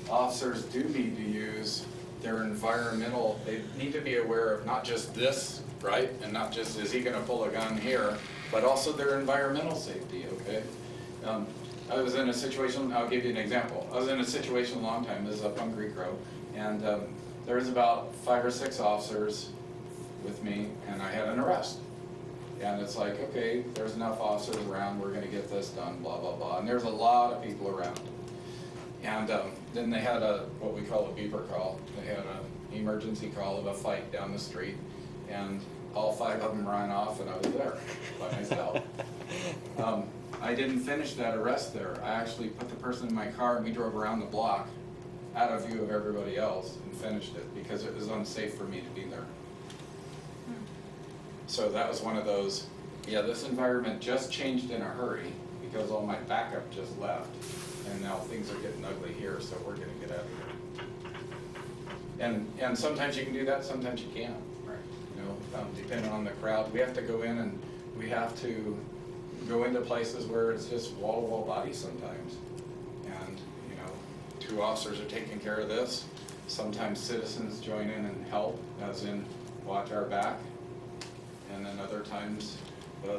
officers do need to use their environmental, they need to be aware of not just this, right? And not just, is he gonna pull a gun here, but also their environmental safety, okay? I was in a situation, I'll give you an example. I was in a situation a long time, this is up on Greek Road, and there was about 5 or 6 officers with me, and I had an arrest. And it's like, okay, there's enough officers around, we're gonna get this done, blah, blah, blah. And there's a lot of people around. And then they had what we call a beeper call. They had an emergency call of a fight down the street, and all 5 of them ran off, and I was there by myself. I didn't finish that arrest there. I actually put the person in my car, and we drove around the block out of view of everybody else and finished it because it was unsafe for me to be there. So that was one of those, yeah, this environment just changed in a hurry because all my backup just left. And now things are getting ugly here, so we're gonna get out of here. And sometimes you can do that, sometimes you can't. Right. You know, depending on the crowd. We have to go in and we have to go into places where it's just wall-to-wall bodies sometimes. And, you know, 2 officers are taking care of this. Sometimes citizens join in and help, as in watch our back. And then other times,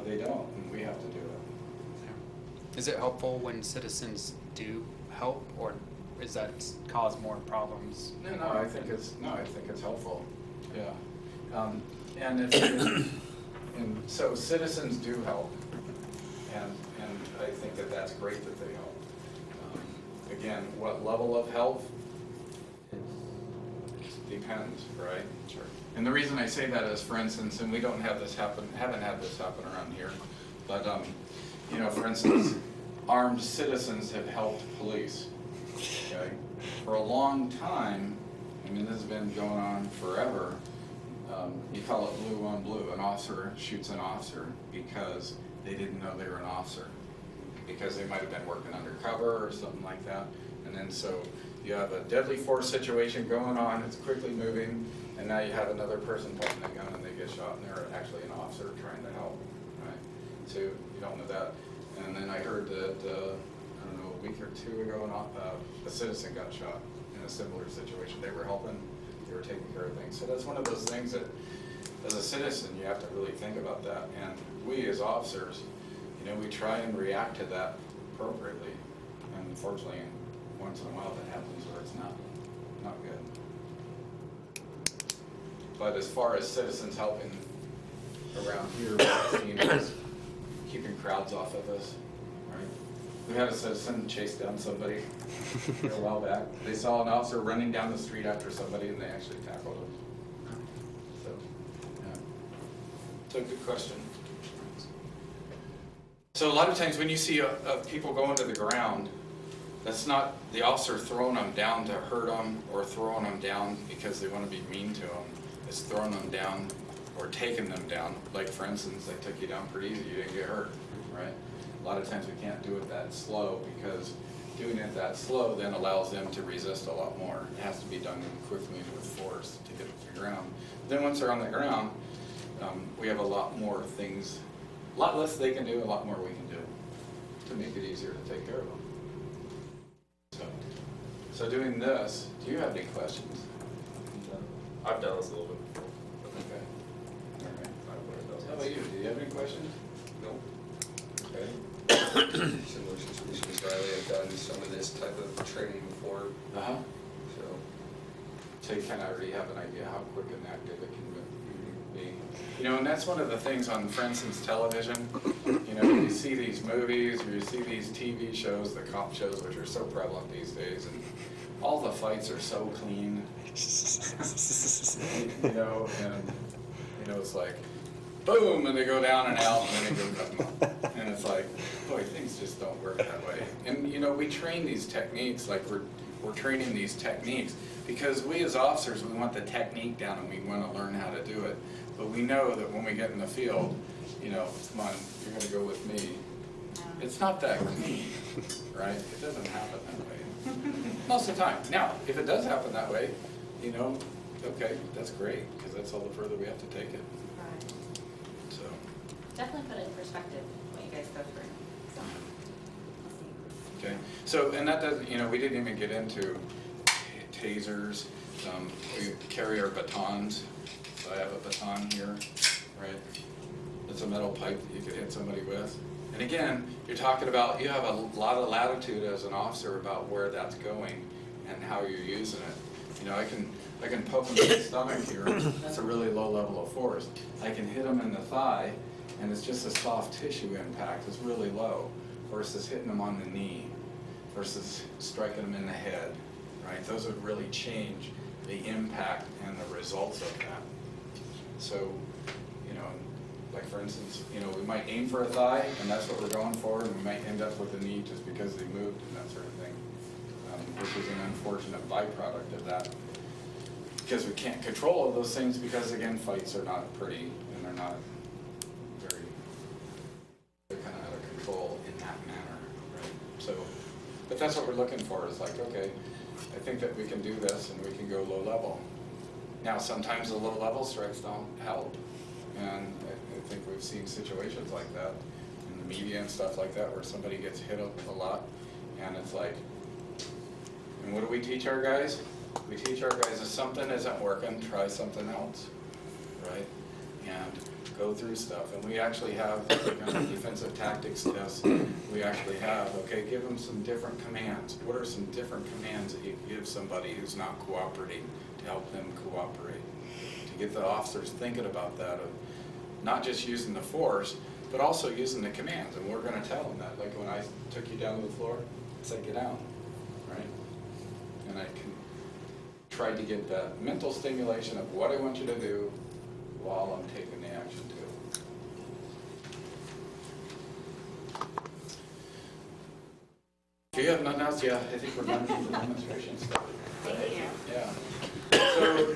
they don't, and we have to do it. Is it helpful when citizens do help, or is that cause more problems? No, I think it's helpful. Yeah, and so citizens do help, and I think that that's great that they help. Again, what level of help? It depends, right? Sure. And the reason I say that is, for instance, and we don't have this happen, haven't had this happen around here, but you know, for instance, armed citizens have helped police. Okay, for a long time, I mean, this has been going on forever. You call it blue on blue. An officer shoots an officer because they didn't know they were an officer, because they might have been working undercover or something like that. And then so you have a deadly force situation going on, it's quickly moving, and now you have another person pulling a gun and they get shot, and they're actually an officer trying to help, right? So you don't know that. And then I heard that, I don't know, a week or 2 ago, a citizen got shot in a similar situation. They were helping, they were taking care of things. So that's one of those things that, as a citizen, you have to really think about that. And we as officers, you know, we try and react to that appropriately. And unfortunately, once in a while that happens where it's not good. But as far as citizens helping around here, what I've seen is keeping crowds off of us, right? We had a citizen chase down somebody a while back. They saw an officer running down the street after somebody, and they actually tackled him. So, yeah. So good question. So a lot of times when you see people going to the ground, that's not the officer throwing them down to hurt them or throwing them down because they want to be mean to them. It's throwing them down or taking them down. Like, for instance, they took you down pretty easy, you didn't get hurt, right? A lot of times we can't do it that slow because doing it that slow then allows them to resist a lot more. It has to be done quickly and with force to get to the ground. Then once they're on the ground, we have a lot more things, a lot less they can do, a lot more we can do to make it easier to take care of them. So doing this, do you have any questions? I've done this a little bit before. Okay. All right. I've learned those. How about you? Do you have any questions? No. Okay. Similar situations, Riley, I've done some of this type of training before, Uh-huh. so. So you kind of already have an idea how quick and active it can be. You know, and that's one of the things on, for instance, television. You know, you see these movies or you see these TV shows, the cop shows, which are so prevalent these days, and all the fights are so clean. You know, and you know, it's like, boom, and they go down and out, and then they go cut them up. And it's like, boy, things just don't work that way. And you know, we train these techniques, like we're training these techniques because we as officers, we want the technique down and we want to learn how to do it. But we know that when we get in the field, you know, come on, you're going to go with me. It's not that clean, right? It doesn't happen that way. Most of the time. Now, if it does happen that way, you know, okay, that's great, because that's all the further we have to take it. Right. So. Definitely put it in perspective, what you guys go through. So, we'll see. Okay, so, and that doesn't, you know, we didn't even get into tasers. We carry our batons. So I have a baton here, right? It's a metal pipe that you could hit somebody with. And again, you're talking about, you have a lot of latitude as an officer about where that's going and how you're using it. You know, I can poke them in the stomach here. That's a really low level of force. I can hit them in the thigh, and it's just a soft tissue impact. It's really low, versus hitting them on the knee, versus striking them in the head, right? Those would really change the impact and the results of that. So, you know, like for instance, you know, we might aim for a thigh, and that's what we're going for, and we might end up with a knee just because they moved and that sort of thing, which is an unfortunate byproduct of that. Because we can't control all those things because, again, fights are not pretty, and they're not very, they're kind of out of control in that manner, right? So, but that's what we're looking for, is like, okay, I think that we can do this, and we can go low level. Now, sometimes the low level strikes don't help, and I think we've seen situations like that in the media and stuff like that, where somebody gets hit up a lot, and it's like, and what do we teach our guys? We teach our guys, if something isn't working, try something else, right? And go through stuff. And we actually have, like on the defensive tactics test, we actually have, okay, give them some different commands. What are some different commands that you give somebody who's not cooperating to help them cooperate? To get the officers thinking about that, of not just using the force, but also using the commands. And we're going to tell them that. Like when I took you down to the floor, I said, get down, right? And I tried to get that mental stimulation of what I want you to do while I'm taking the action too. If you have nothing else, yeah, I think we're done with the demonstration stuff. Thank you. Yeah. So,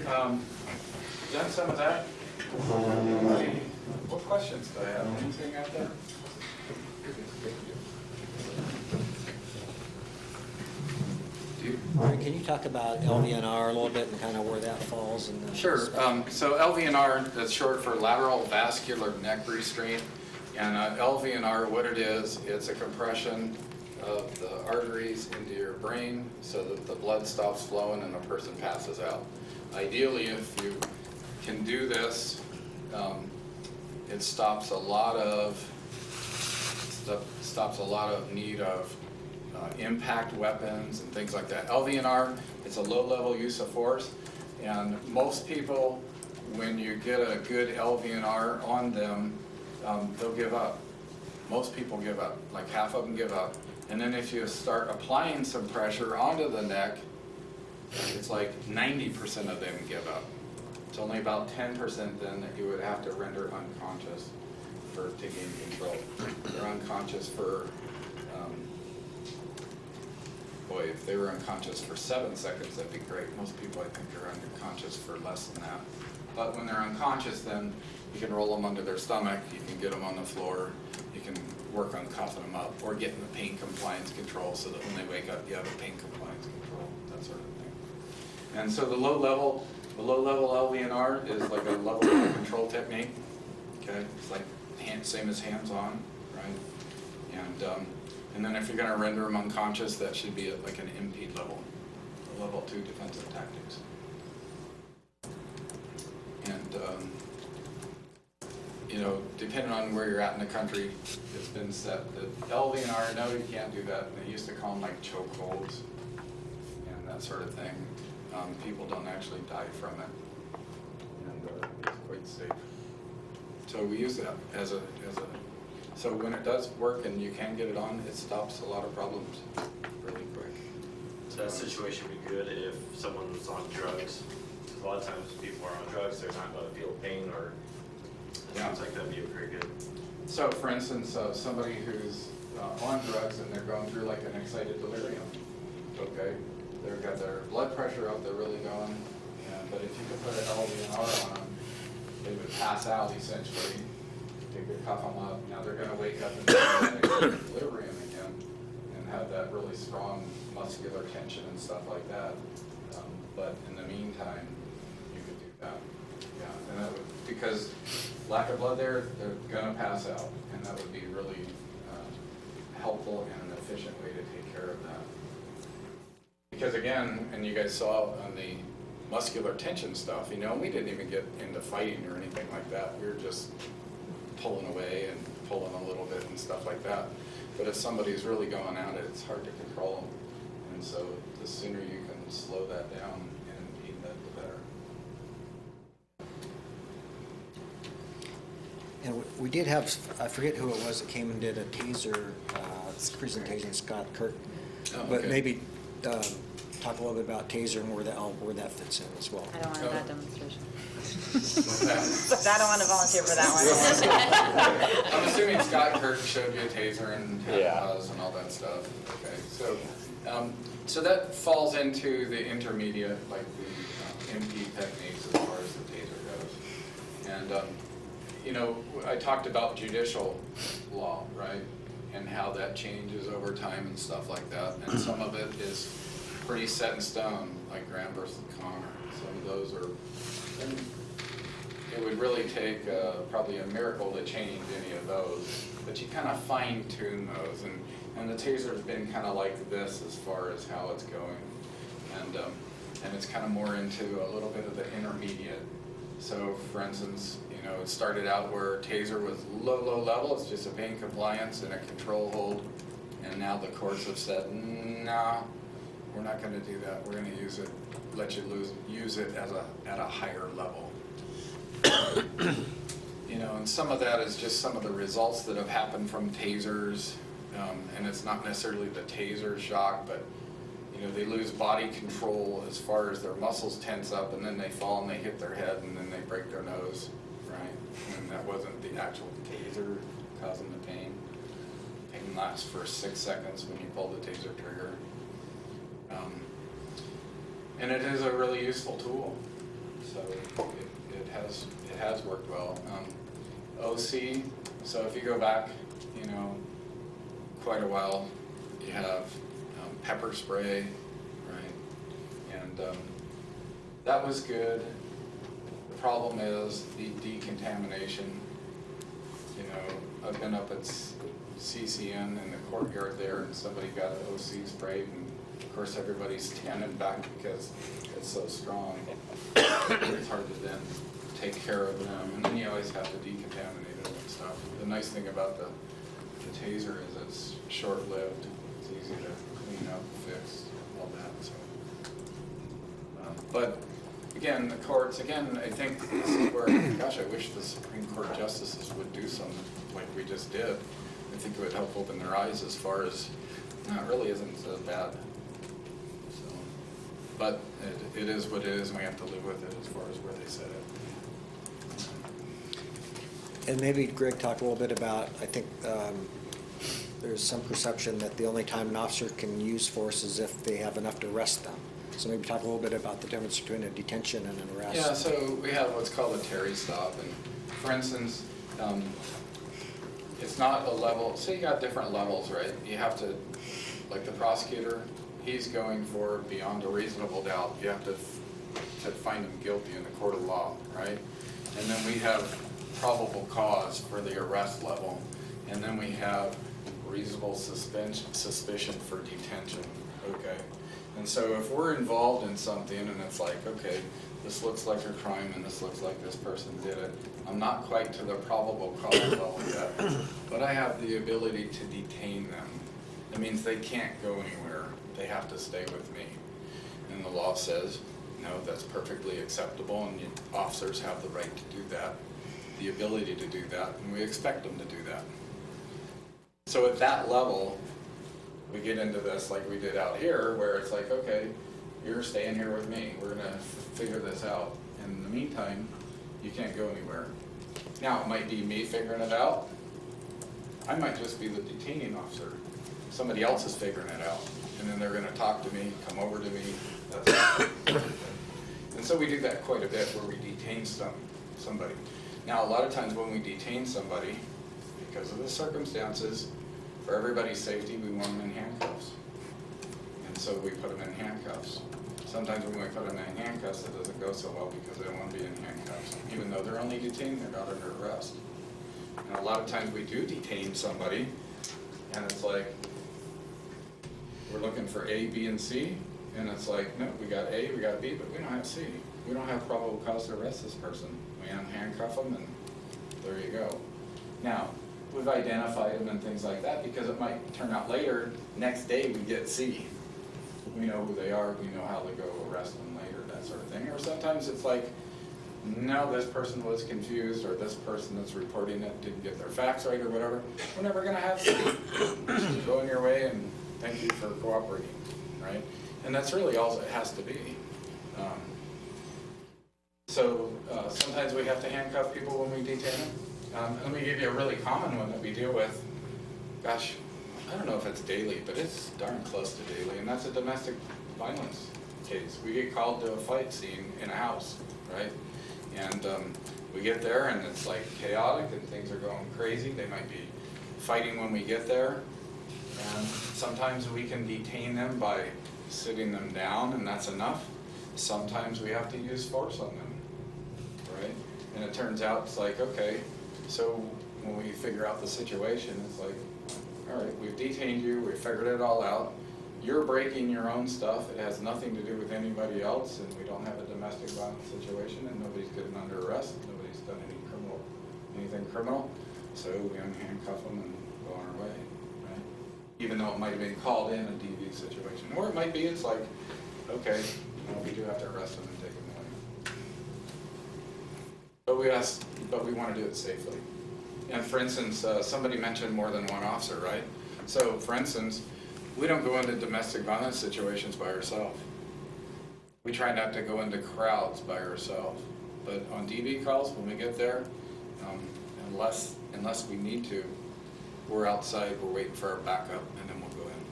done some of that. What questions do I have? Anything out there? Can you talk about LVNR a little bit and kind of where that falls in the... Sure. So LVNR, that's short for Lateral Vascular Neck Restraint. And LVNR, what it is, it's a compression of the arteries into your brain so that the blood stops flowing and the person passes out. Ideally, if you can do this, it stops a lot of need of impact weapons and things like that. LVNR, it's a low-level use of force, and most people, when you get a good LVNR on them, they'll give up. Most people give up, like half of them give up. And then if you start applying some pressure onto the neck, it's like 90% of them give up. It's only about 10% then that you would have to render unconscious to gain control. They're unconscious for, boy, if they were unconscious for 7 seconds, that'd be great. Most people, I think, are unconscious for less than that. But when they're unconscious, then you can roll them under their stomach, you can get them on the floor, you can work on cuffing them up, or getting the pain compliance control so that when they wake up, you have a pain compliance control, that sort of thing. And so the low level LVNR is like a level of control technique. Okay, it's like same as hands-on, right? And then if you're going to render them unconscious, that should be at like an impede level, a level 2 defensive tactics. And you know, depending on where you're at in the country, it's been set that LVNR, no, you can't do that. They used to call them like chokeholds and that sort of thing. People don't actually die from it, and it's quite safe. So we use that as a. So when it does work and you can get it on, it stops a lot of problems really quick. That situation would be good if someone was on drugs. 'Cause a lot of times people are on drugs, they're not going to feel pain, or it Yeah. seems like that'd be very good. So for instance, somebody who's on drugs and they're going through like an excited delirium, okay? They've got their blood pressure up, they're really going, but if you could put an LVNR on them, they would pass out essentially. You could cuff them up, now they're gonna wake up and be in excited delirium again and have that really strong muscular tension and stuff like that. But in the meantime, you could do that. Yeah, and that would, because lack of blood there, they're gonna pass out, and that would be really helpful and an efficient way to take care of that. Because again, and you guys saw on the muscular tension stuff, we didn't even get into fighting or anything like that. We were just pulling away and pulling a little bit and stuff like that. But if somebody's really going at it, it's hard to control them. And so the sooner you can slow that down and impede that, the better. And we did have, I forget who it was that came and did a taser presentation, Scott Kirk. Oh, But okay. maybe talk a little bit about taser and where that fits in as well. I don't want that demonstration. I don't want to volunteer for that one. I'm assuming Scott Kirk showed you a taser and how it Yeah. was and all that stuff. Okay, so that falls into the intermediate, like the MP techniques as far as the taser goes. And I talked about judicial law, right, and how that changes over time and stuff like that. And some of it is pretty set in stone, like Graham versus Connor. Some of those are. It would really take probably a miracle to change any of those, but you kind of fine tune those, and the taser's been kind of like this as far as how it's going, and it's kind of more into a little bit of the intermediate. So for instance, it started out where taser was low level, it's just a pain compliance and a control hold, and now the courts have said, no, we're not going to do that. We're going to let you use it at a higher level. And some of that is just some of the results that have happened from tasers, and it's not necessarily the taser shock, but they lose body control as far as their muscles tense up, and then they fall and they hit their head, and then they break their nose, right? And that wasn't the actual taser causing the pain. Pain lasts for 6 seconds when you pull the taser trigger. And it is a really useful tool, so it has worked well. OC, so if you go back, quite a while, you have pepper spray, right? And that was good. The problem is the decontamination. I've been up at CCN in the courtyard there, and somebody got an OC sprayed, and of course everybody's standing back because it's so strong. It's hard to then take care of them, and then you always have to decontaminate it and stuff. The nice thing about the taser is it's short-lived. It's easy to clean up, fix, all that. So, but again, the courts. Again, I think this is where, gosh, I wish the Supreme Court justices would do something like we just did. I think it would help open their eyes as far as it really isn't so bad. So, but it is what it is, and we have to live with it as far as where they said it. And maybe Greg talk a little bit about, I think there's some perception that the only time an officer can use force is if they have enough to arrest them. So maybe talk a little bit about the difference between a detention and an arrest. Yeah, so we have what's called a Terry stop, and for instance, it's not a level, so you got different levels, right? You have to, like the prosecutor, he's going for beyond a reasonable doubt. You have to find him guilty in the court of law, right? And then we have probable cause for the arrest level, and then we have reasonable suspicion for detention, okay? And so if we're involved in something and it's like, okay, this looks like a crime and this looks like this person did it, I'm not quite to the probable cause level yet, but I have the ability to detain them. That means they can't go anywhere. They have to stay with me. And the law says, no, that's perfectly acceptable, and officers have the right to do that, the ability to do that, and we expect them to do that. So at that level, we get into this like we did out here, where it's like, okay, you're staying here with me. We're gonna figure this out. And in the meantime, you can't go anywhere. Now, it might be me figuring it out. I might just be the detaining officer. Somebody else is figuring it out. And then they're gonna talk to me, come over to me. That's and so we do that quite a bit where we detain somebody. Now, a lot of times when we detain somebody, because of the circumstances, for everybody's safety, we want them in handcuffs. And so we put them in handcuffs. Sometimes when we put them in handcuffs, it doesn't go so well because they don't want to be in handcuffs. Even though they're only detained, they're not under arrest. And a lot of times we do detain somebody, and it's like, we're looking for A, B, and C, and it's like, no, we got A, we got B, but we don't have C. We don't have probable cause to arrest this person. We handcuff them, and there you go. Now, we've identified them and things like that because it might turn out later, next day we get C. We know who they are, we know how to go arrest them later, that sort of thing. Or sometimes it's like, no, this person was confused, or this person that's reporting it didn't get their facts right or whatever. We're never gonna have C. Just go on your way and thank you for cooperating, right? And that's really all it has to be. Sometimes we have to handcuff people when we detain them. Let me give you a really common one that we deal with. Gosh, I don't know if it's daily, but it's darn close to daily, and that's a domestic violence case. We get called to a fight scene in a house, right? And we get there and it's like chaotic and things are going crazy. They might be fighting when we get there. And sometimes we can detain them by sitting them down, and that's enough. Sometimes we have to use force on them, right? And it turns out it's like, okay, so when we figure out the situation, it's like, all right, we've detained you, we've figured it all out. You're breaking your own stuff. It has nothing to do with anybody else, and we don't have a domestic violence situation, and nobody's getting under arrest. Nobody's done anything criminal. So we handcuff them and go on our way, right? Even though it might have been called in a DV situation, or it might be it's like, okay, we do have to arrest them and take them away. But we want to do it safely. And for instance, somebody mentioned more than one officer, right? So for instance, we don't go into domestic violence situations by ourselves. We try not to go into crowds by ourselves. But on DV calls, when we get there, unless we need to, we're outside, we're waiting for our backup, and then we'll go in.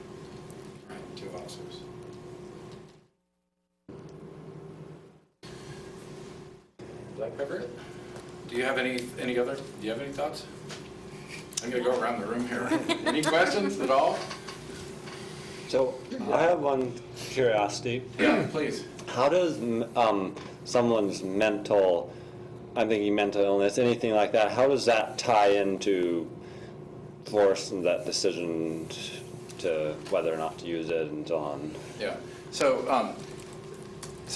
Right, 2 officers. Did that cover it? Do you have any thoughts? I'm gonna go around the room here. Any questions at all? So I have one curiosity. Yeah, please. How does someone's mental, I'm thinking mental illness, anything like that, how does that tie into force and that decision to whether or not to use it and so on? Yeah. So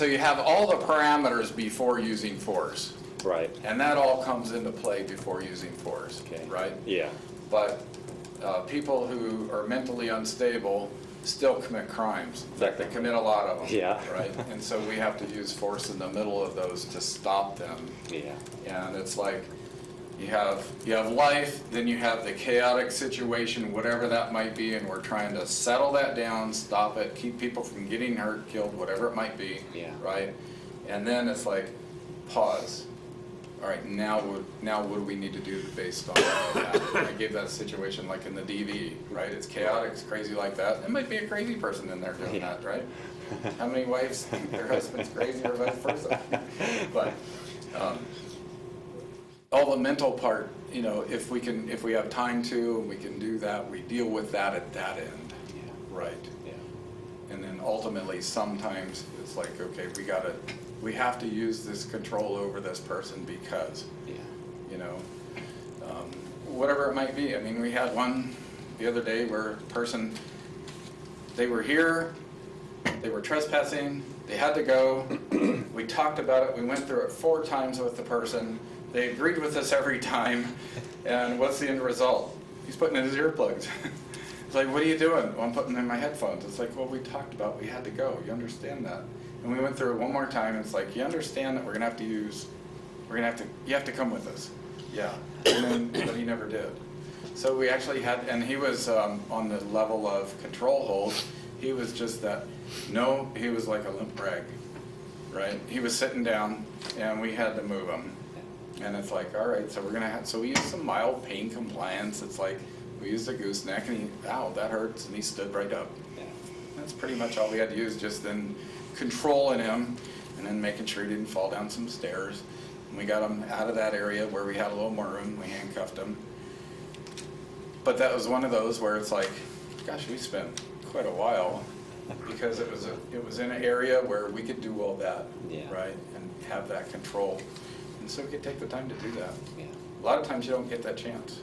you have all the parameters before using force. Right. And that all comes into play before using force. Okay. Right? Yeah. But people who are mentally unstable still commit crimes. In fact, they commit a lot of them. Yeah. Right? And so we have to use force in the middle of those to stop them. Yeah. And it's like you have life, then you have the chaotic situation, whatever that might be, and we're trying to settle that down, stop it, keep people from getting hurt, killed, whatever it might be. Yeah. Right? And then it's like, pause. All right, now what do we need to do based on that? I gave that situation like in the DV, right? It's chaotic, it's crazy like that. There might be a crazy person in there doing that, right? How many wives think their husband's crazy or vice versa? But all the mental part, if we have time to, we can do that. We deal with that at that end, right? Yeah. And then ultimately, sometimes it's like, okay, we have to use this control over this person because, whatever it might be. I mean, we had one the other day where a person, they were here, they were trespassing, they had to go. We talked about it, we went through it 4 times with the person. They agreed with us every time, and what's the end result? He's putting in his earplugs. It's like, what are you doing? Well, I'm putting in my headphones. It's like, well, we talked about we had to go. You understand that? And we went through it one more time. It's like, you understand that you have to come with us. Yeah. And then, but he never did. So we actually had, and he was on the level of control hold. He was just that, no, he was like a limp rag, right? He was sitting down and we had to move him. And it's like, all right, so we're gonna have, so we used some mild pain compliance. It's like, we used a gooseneck and he, ow, that hurts, and he stood right up. That's pretty much all we had to use, just then controlling him and then making sure he didn't fall down some stairs. And we got him out of that area where we had a little more room, we handcuffed him. But that was one of those where it's like, gosh, we spent quite a while because it was in an area where we could do all that, right, and have that control. And so we could take the time to do that. Yeah. A lot of times you don't get that chance.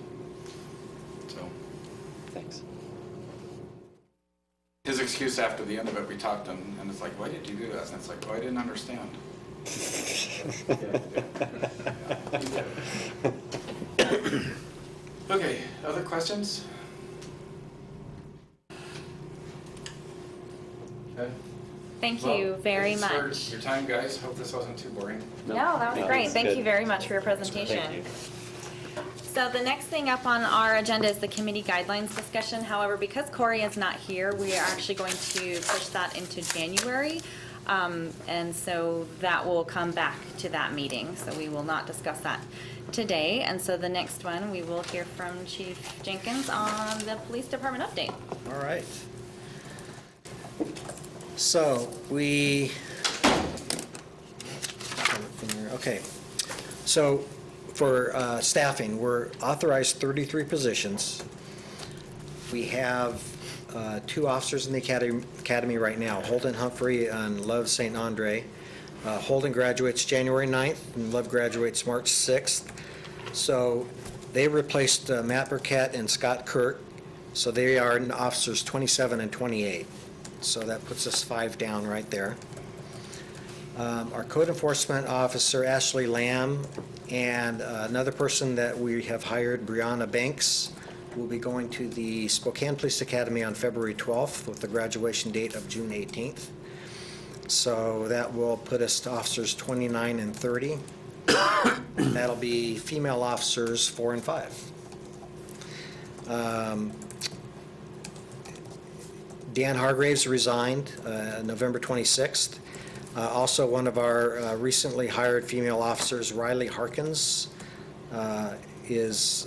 So. Thanks. His excuse after the end of it, we talked to him, and it's like, why did you do that? And it's like, oh, I didn't understand. Okay, other questions? Okay. Thank Well, you very thanks for much. your time, guys. Hope this wasn't too boring. No, that was great. Thank you very much for your presentation. Thank you. So the next thing up on our agenda is the committee guidelines discussion. However, because Corey is not here, we are actually going to push that into January. And so that will come back to that meeting. So we will not discuss that today. And so the next one, we will hear from Chief Jenkins on the police department update. All right. So okay. So for staffing, we're authorized 33 positions. We have 2 officers in the academy right now, Holden Humphrey and Love St. Andre. Holden graduates January 9th and Love graduates March 6th. So they replaced Matt Burkett and Scott Kirk. So they are officers 27 and 28. So that puts us 5 down right there. Our code enforcement officer, Ashley Lamb, and another person that we have hired, Brianna Banks, will be going to the Spokane Police Academy on February 12th with the graduation date of June 18th. So that will put us to officers 29 and 30. That'll be female officers 4 and 5. Dan Hargraves resigned November 26th. Also, one of our recently hired female officers, Riley Harkins, is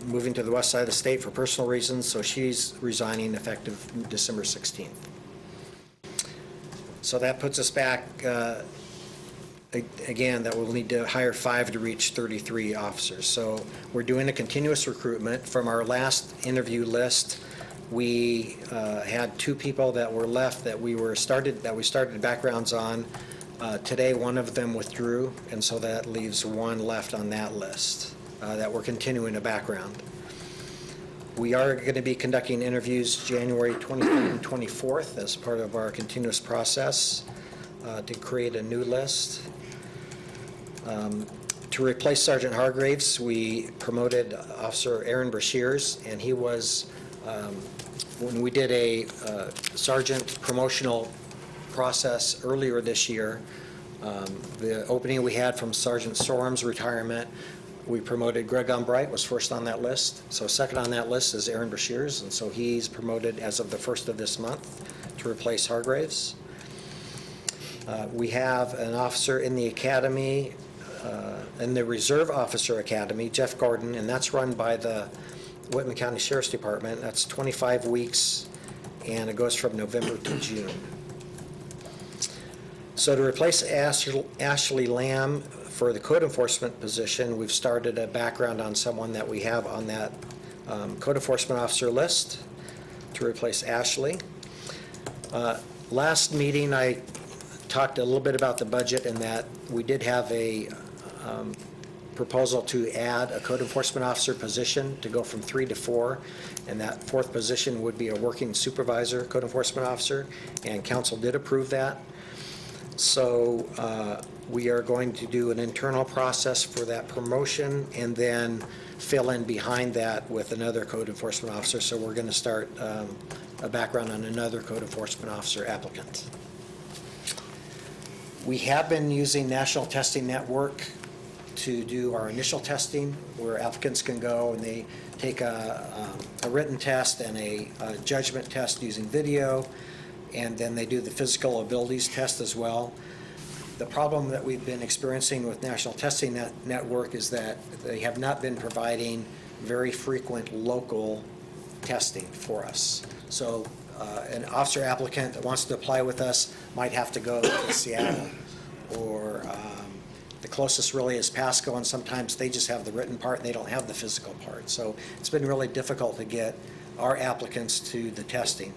moving to the west side of the state for personal reasons, so she's resigning effective December 16th. So that puts us back, again, that we'll need to hire 5 to reach 33 officers. So we're doing a continuous recruitment. From our last interview list, we had 2 people that were left that we started backgrounds on. Today, one of them withdrew, and so that leaves 1 left on that list that we're continuing a background. We are going to be conducting interviews January 23rd and 24th as part of our continuous process to create a new list. To replace Sergeant Hargraves, we promoted Officer Aaron Brashears, and he was when we did a sergeant promotional process earlier this year, the opening we had from Sergeant Sorum's retirement, we promoted Greg Umbright, was first on that list. So second on that list is Aaron Brashears, and so he's promoted as of the 1st of this month to replace Hargraves. We have an officer in the academy, in the Reserve Officer Academy, Jeff Gardner, and that's run by the Whitman County Sheriff's Department. That's 25 weeks, and it goes from November to June. So to replace Ashley Lamb for the code enforcement position, we've started a background on someone that we have on that code enforcement officer list to replace Ashley. Last meeting, I talked a little bit about the budget and that we did have a proposal to add a code enforcement officer position to go from 3 to 4, and that 4th position would be a working supervisor code enforcement officer, and council did approve that. So we are going to do an internal process for that promotion and then fill in behind that with another code enforcement officer. So we're going to start a background on another code enforcement officer applicant. We have been using National Testing Network to do our initial testing, where applicants can go and they take a written test and a judgment test using video, and then they do the physical abilities test as well. The problem that we've been experiencing with National Testing Network is that they have not been providing very frequent local testing for us. So an officer applicant that wants to apply with us might have to go to Seattle, or the closest really is Pasco, and sometimes they just have the written part and they don't have the physical part. So it's been really difficult to get our applicants to the testing.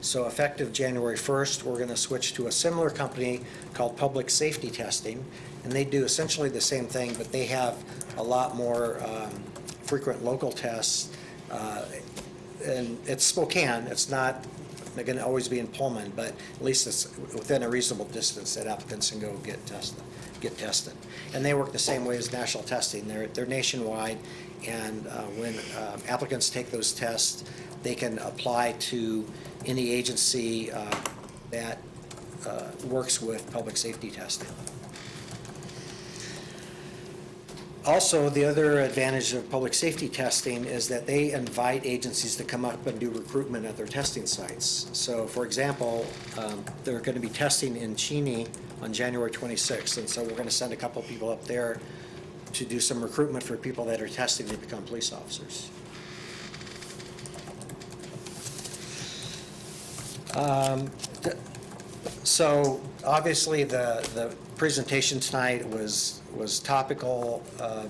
So effective January 1st, we're going to switch to a similar company called Public Safety Testing, and they do essentially the same thing, but they have a lot more frequent local tests. And it's Spokane. It's not going to always be in Pullman, but at least it's within a reasonable distance that applicants can go get tested. And they work the same way as national testing. They're nationwide, and when applicants take those tests, they can apply to any agency that works with public safety testing. Also, the other advantage of public safety testing is that they invite agencies to come up and do recruitment at their testing sites. So, for example, they're going to be testing in Cheney on January 26th, and so we're going to send a couple people up there to do some recruitment for people that are testing to become police officers. So obviously the presentation tonight was topical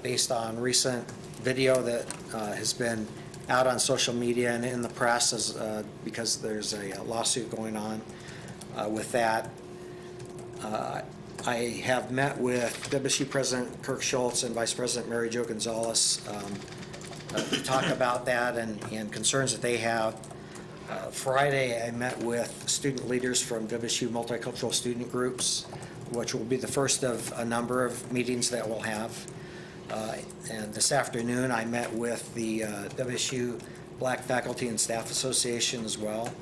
based on recent video that has been out on social media and in the press because there's a lawsuit going on with that. I have met with WSU President Kirk Schultz and Vice President Mary Jo Gonzalez to talk about that and concerns that they have. Friday, I met with student leaders from WSU multicultural student groups, which will be the first of a number of meetings that we'll have. And this afternoon, I met with the WSU Black Faculty and Staff Association as well,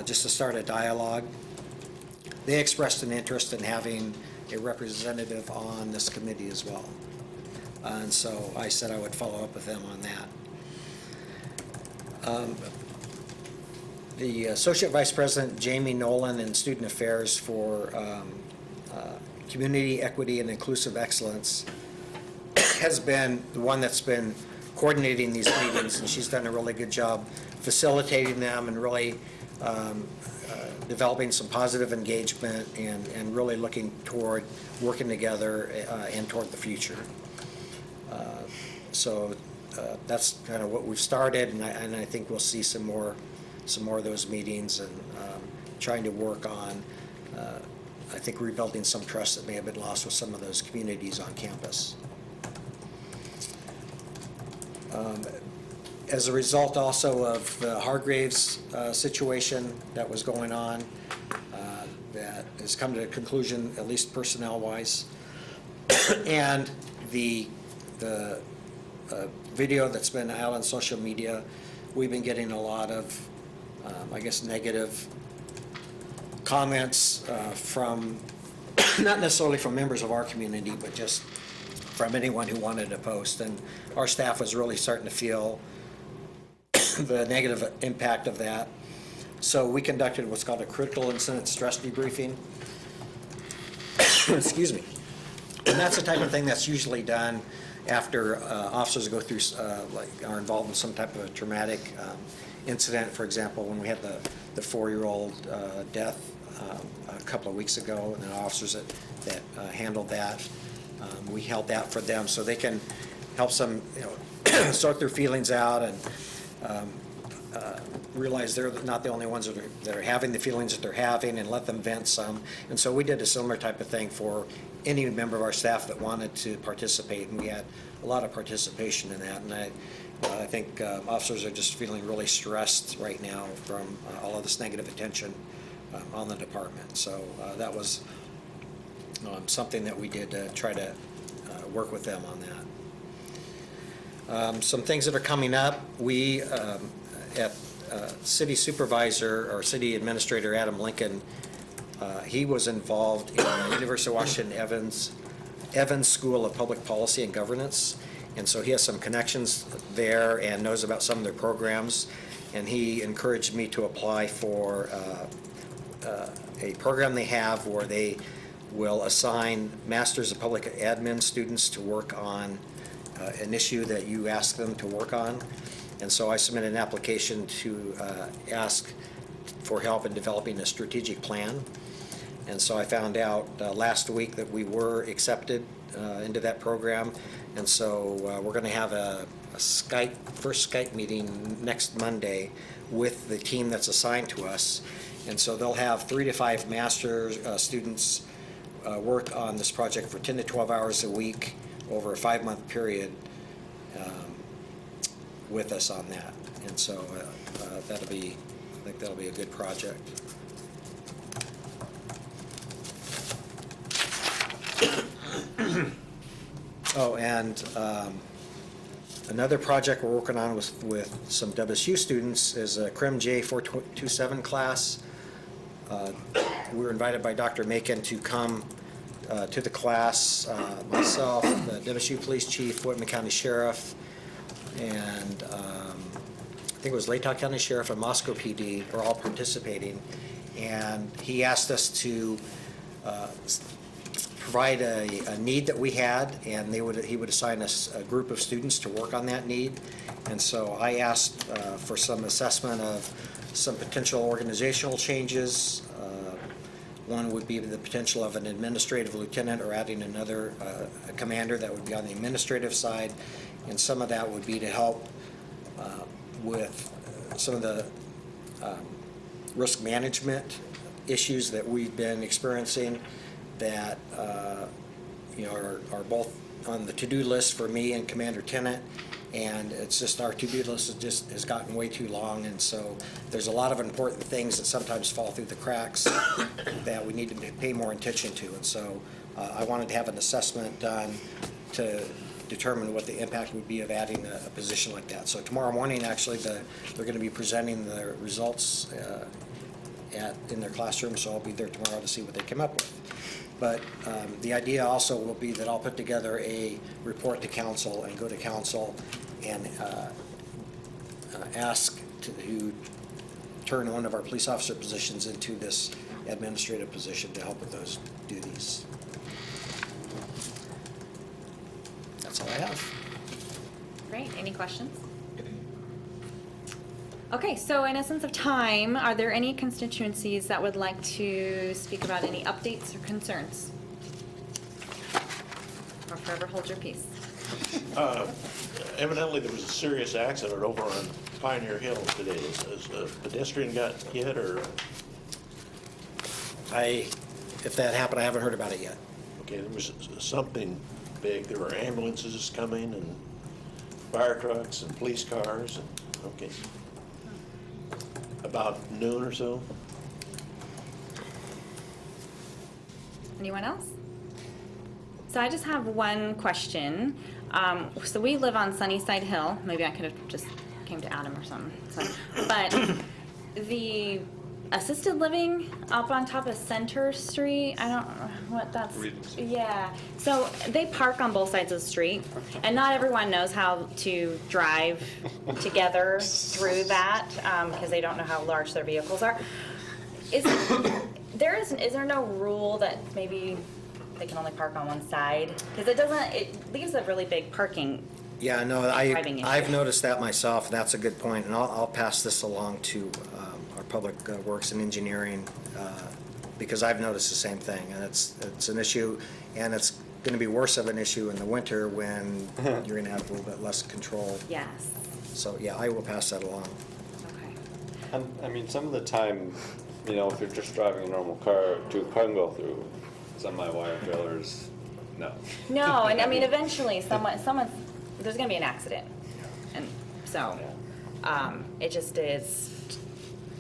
just to start a dialogue. They expressed an interest in having a representative on this committee as well. And so I said I would follow up with them on that. The Associate Vice President, Jamie Nolan, in Student Affairs for Community Equity and Inclusive Excellence, has been the one that's been coordinating these meetings, and she's done a really good job facilitating them and really developing some positive engagement and really looking toward working together and toward the future. So that's kind of what we've started, and I think we'll see some more of those meetings and trying to work on, I think, rebuilding some trust that may have been lost with some of those communities on campus. As a result also of the Hargraves situation that was going on, that has come to a conclusion, at least personnel-wise, and the video that's been out on social media, we've been getting a lot of, I guess, negative comments from, not necessarily from members of our community, but just from anyone who wanted to post. And our staff was really starting to feel the negative impact of that. So we conducted what's called a critical incident stress debriefing. Excuse me. And that's the type of thing that's usually done after officers go through, like, are involved in some type of a traumatic incident. For example, when we had the 4-year-old death a couple of weeks ago, and the officers that handled that, we held that for them so they can help some, sort their feelings out and realize they're not the only ones that are having the feelings that they're having, and let them vent some. And so we did a similar type of thing for any member of our staff that wanted to participate, and we had a lot of participation in that. And I think officers are just feeling really stressed right now from all of this negative attention on the department. So that was something that we did to try to work with them on that. Some things that are coming up, we at City Supervisor or City Administrator Adam Lincoln, he was involved in the University of Washington Evans Evans School of Public Policy and Governance. And so he has some connections there and knows about some of their programs. And he encouraged me to apply for a program they have where they will assign Masters of Public Admin students to work on an issue that you ask them to work on. And so I submitted an application to ask for help in developing a strategic plan. And so I found out last week that we were accepted into that program. And so we're going to have a first Skype meeting next Monday with the team that's assigned to us. And so they'll have 3 to 5 master's students work on this project for 10 to 12 hours a week over a 5-month period with us on that. And so I think that'll be a good project. Oh, and another project we're working on with some WSU students is a CRIM J427 class. We were invited by Dr. Macon to come to the class. Myself, the WSU Police Chief, Whitman County Sheriff, and I think it was Latah County Sheriff and Moscow PD are all participating. And he asked us to provide a need that we had, and he would assign us a group of students to work on that need. And so I asked for some assessment of some potential organizational changes. One would be the potential of an administrative lieutenant or adding another a commander that would be on the administrative side. And some of that would be to help with some of the risk management issues that we've been experiencing that are both on the to-do list for me and Commander Tennant, and it's just our to-do list has gotten way too long, and so there's a lot of important things that sometimes fall through the cracks that we need to pay more attention to. And so I wanted to have an assessment done to determine what the impact would be of adding a position like that. So tomorrow morning, actually, they're going to be presenting the results in their classroom, so I'll be there tomorrow to see what they came up with. But the idea also will be that I'll put together a report to council and go to council and ask to turn one of our police officer positions into this administrative position to help with those duties. That's all I have. Great. Any questions? Okay, so in essence of time, are there any constituencies that would like to speak about any updates or concerns? Or forever hold your peace. Evidently, there was a serious accident over on Pioneer Hill today. Has a pedestrian got hit, or? If that happened, I haven't heard about it yet. Okay, there was something big. There were ambulances coming and fire trucks and police cars. Okay. About noon or so. Anyone else? So I just have one question. So we live on Sunnyside Hill. Maybe I could have just came to Adam or something. But the assisted living up on top of Center Street, I don't know what that's. Yeah. So they park on both sides of the street, and not everyone knows how to drive together through that because they don't know how large their vehicles are. Is there no rule that maybe they can only park on one side? Because it leaves a really big parking. Yeah, no, I've noticed that myself, and that's a good point, and I'll pass this along to our Public Works and Engineering because I've noticed the same thing, and it's an issue, and it's going to be worse of an issue in the winter when you're going to have a little bit less control. Yes. So yeah, I will pass that along. Okay. I mean, some of the time, if you're just driving a normal car, 2 can go through. Semi-wire trailers, no. No, and I mean, eventually, there's going to be an accident, and so it just is.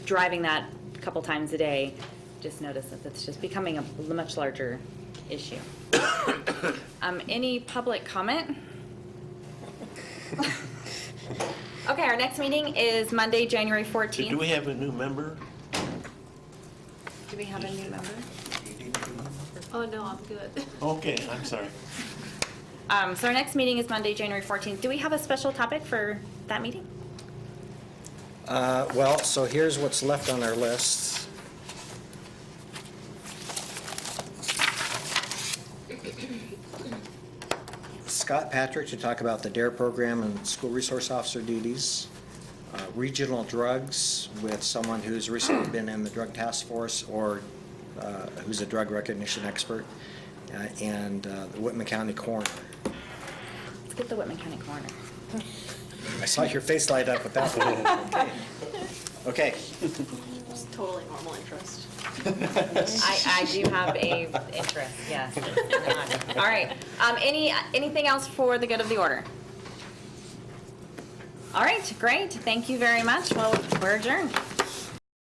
Driving that a couple times a day, just notice that it's just becoming a much larger issue. Any public comment? Okay, our next meeting is Monday, January 14th. Do we have a new member? Do we have a new member? Oh, no, I'm good. Okay, I'm sorry. So our next meeting is Monday, January 14th. Do we have a special topic for that meeting? Well, so here's what's left on our list. Scott Patrick to talk about the DARE program and school resource officer duties. Regional drugs with someone who's recently been in the drug task force or who's a drug recognition expert. And the Whitman County coroner. Let's get the Whitman County coroner. I saw your face light up with that one. Okay. Just totally normal interest. I do have a interest, yes. All right. Anything else for the good of the order? All right, great. Thank you very much. Well, we're adjourned.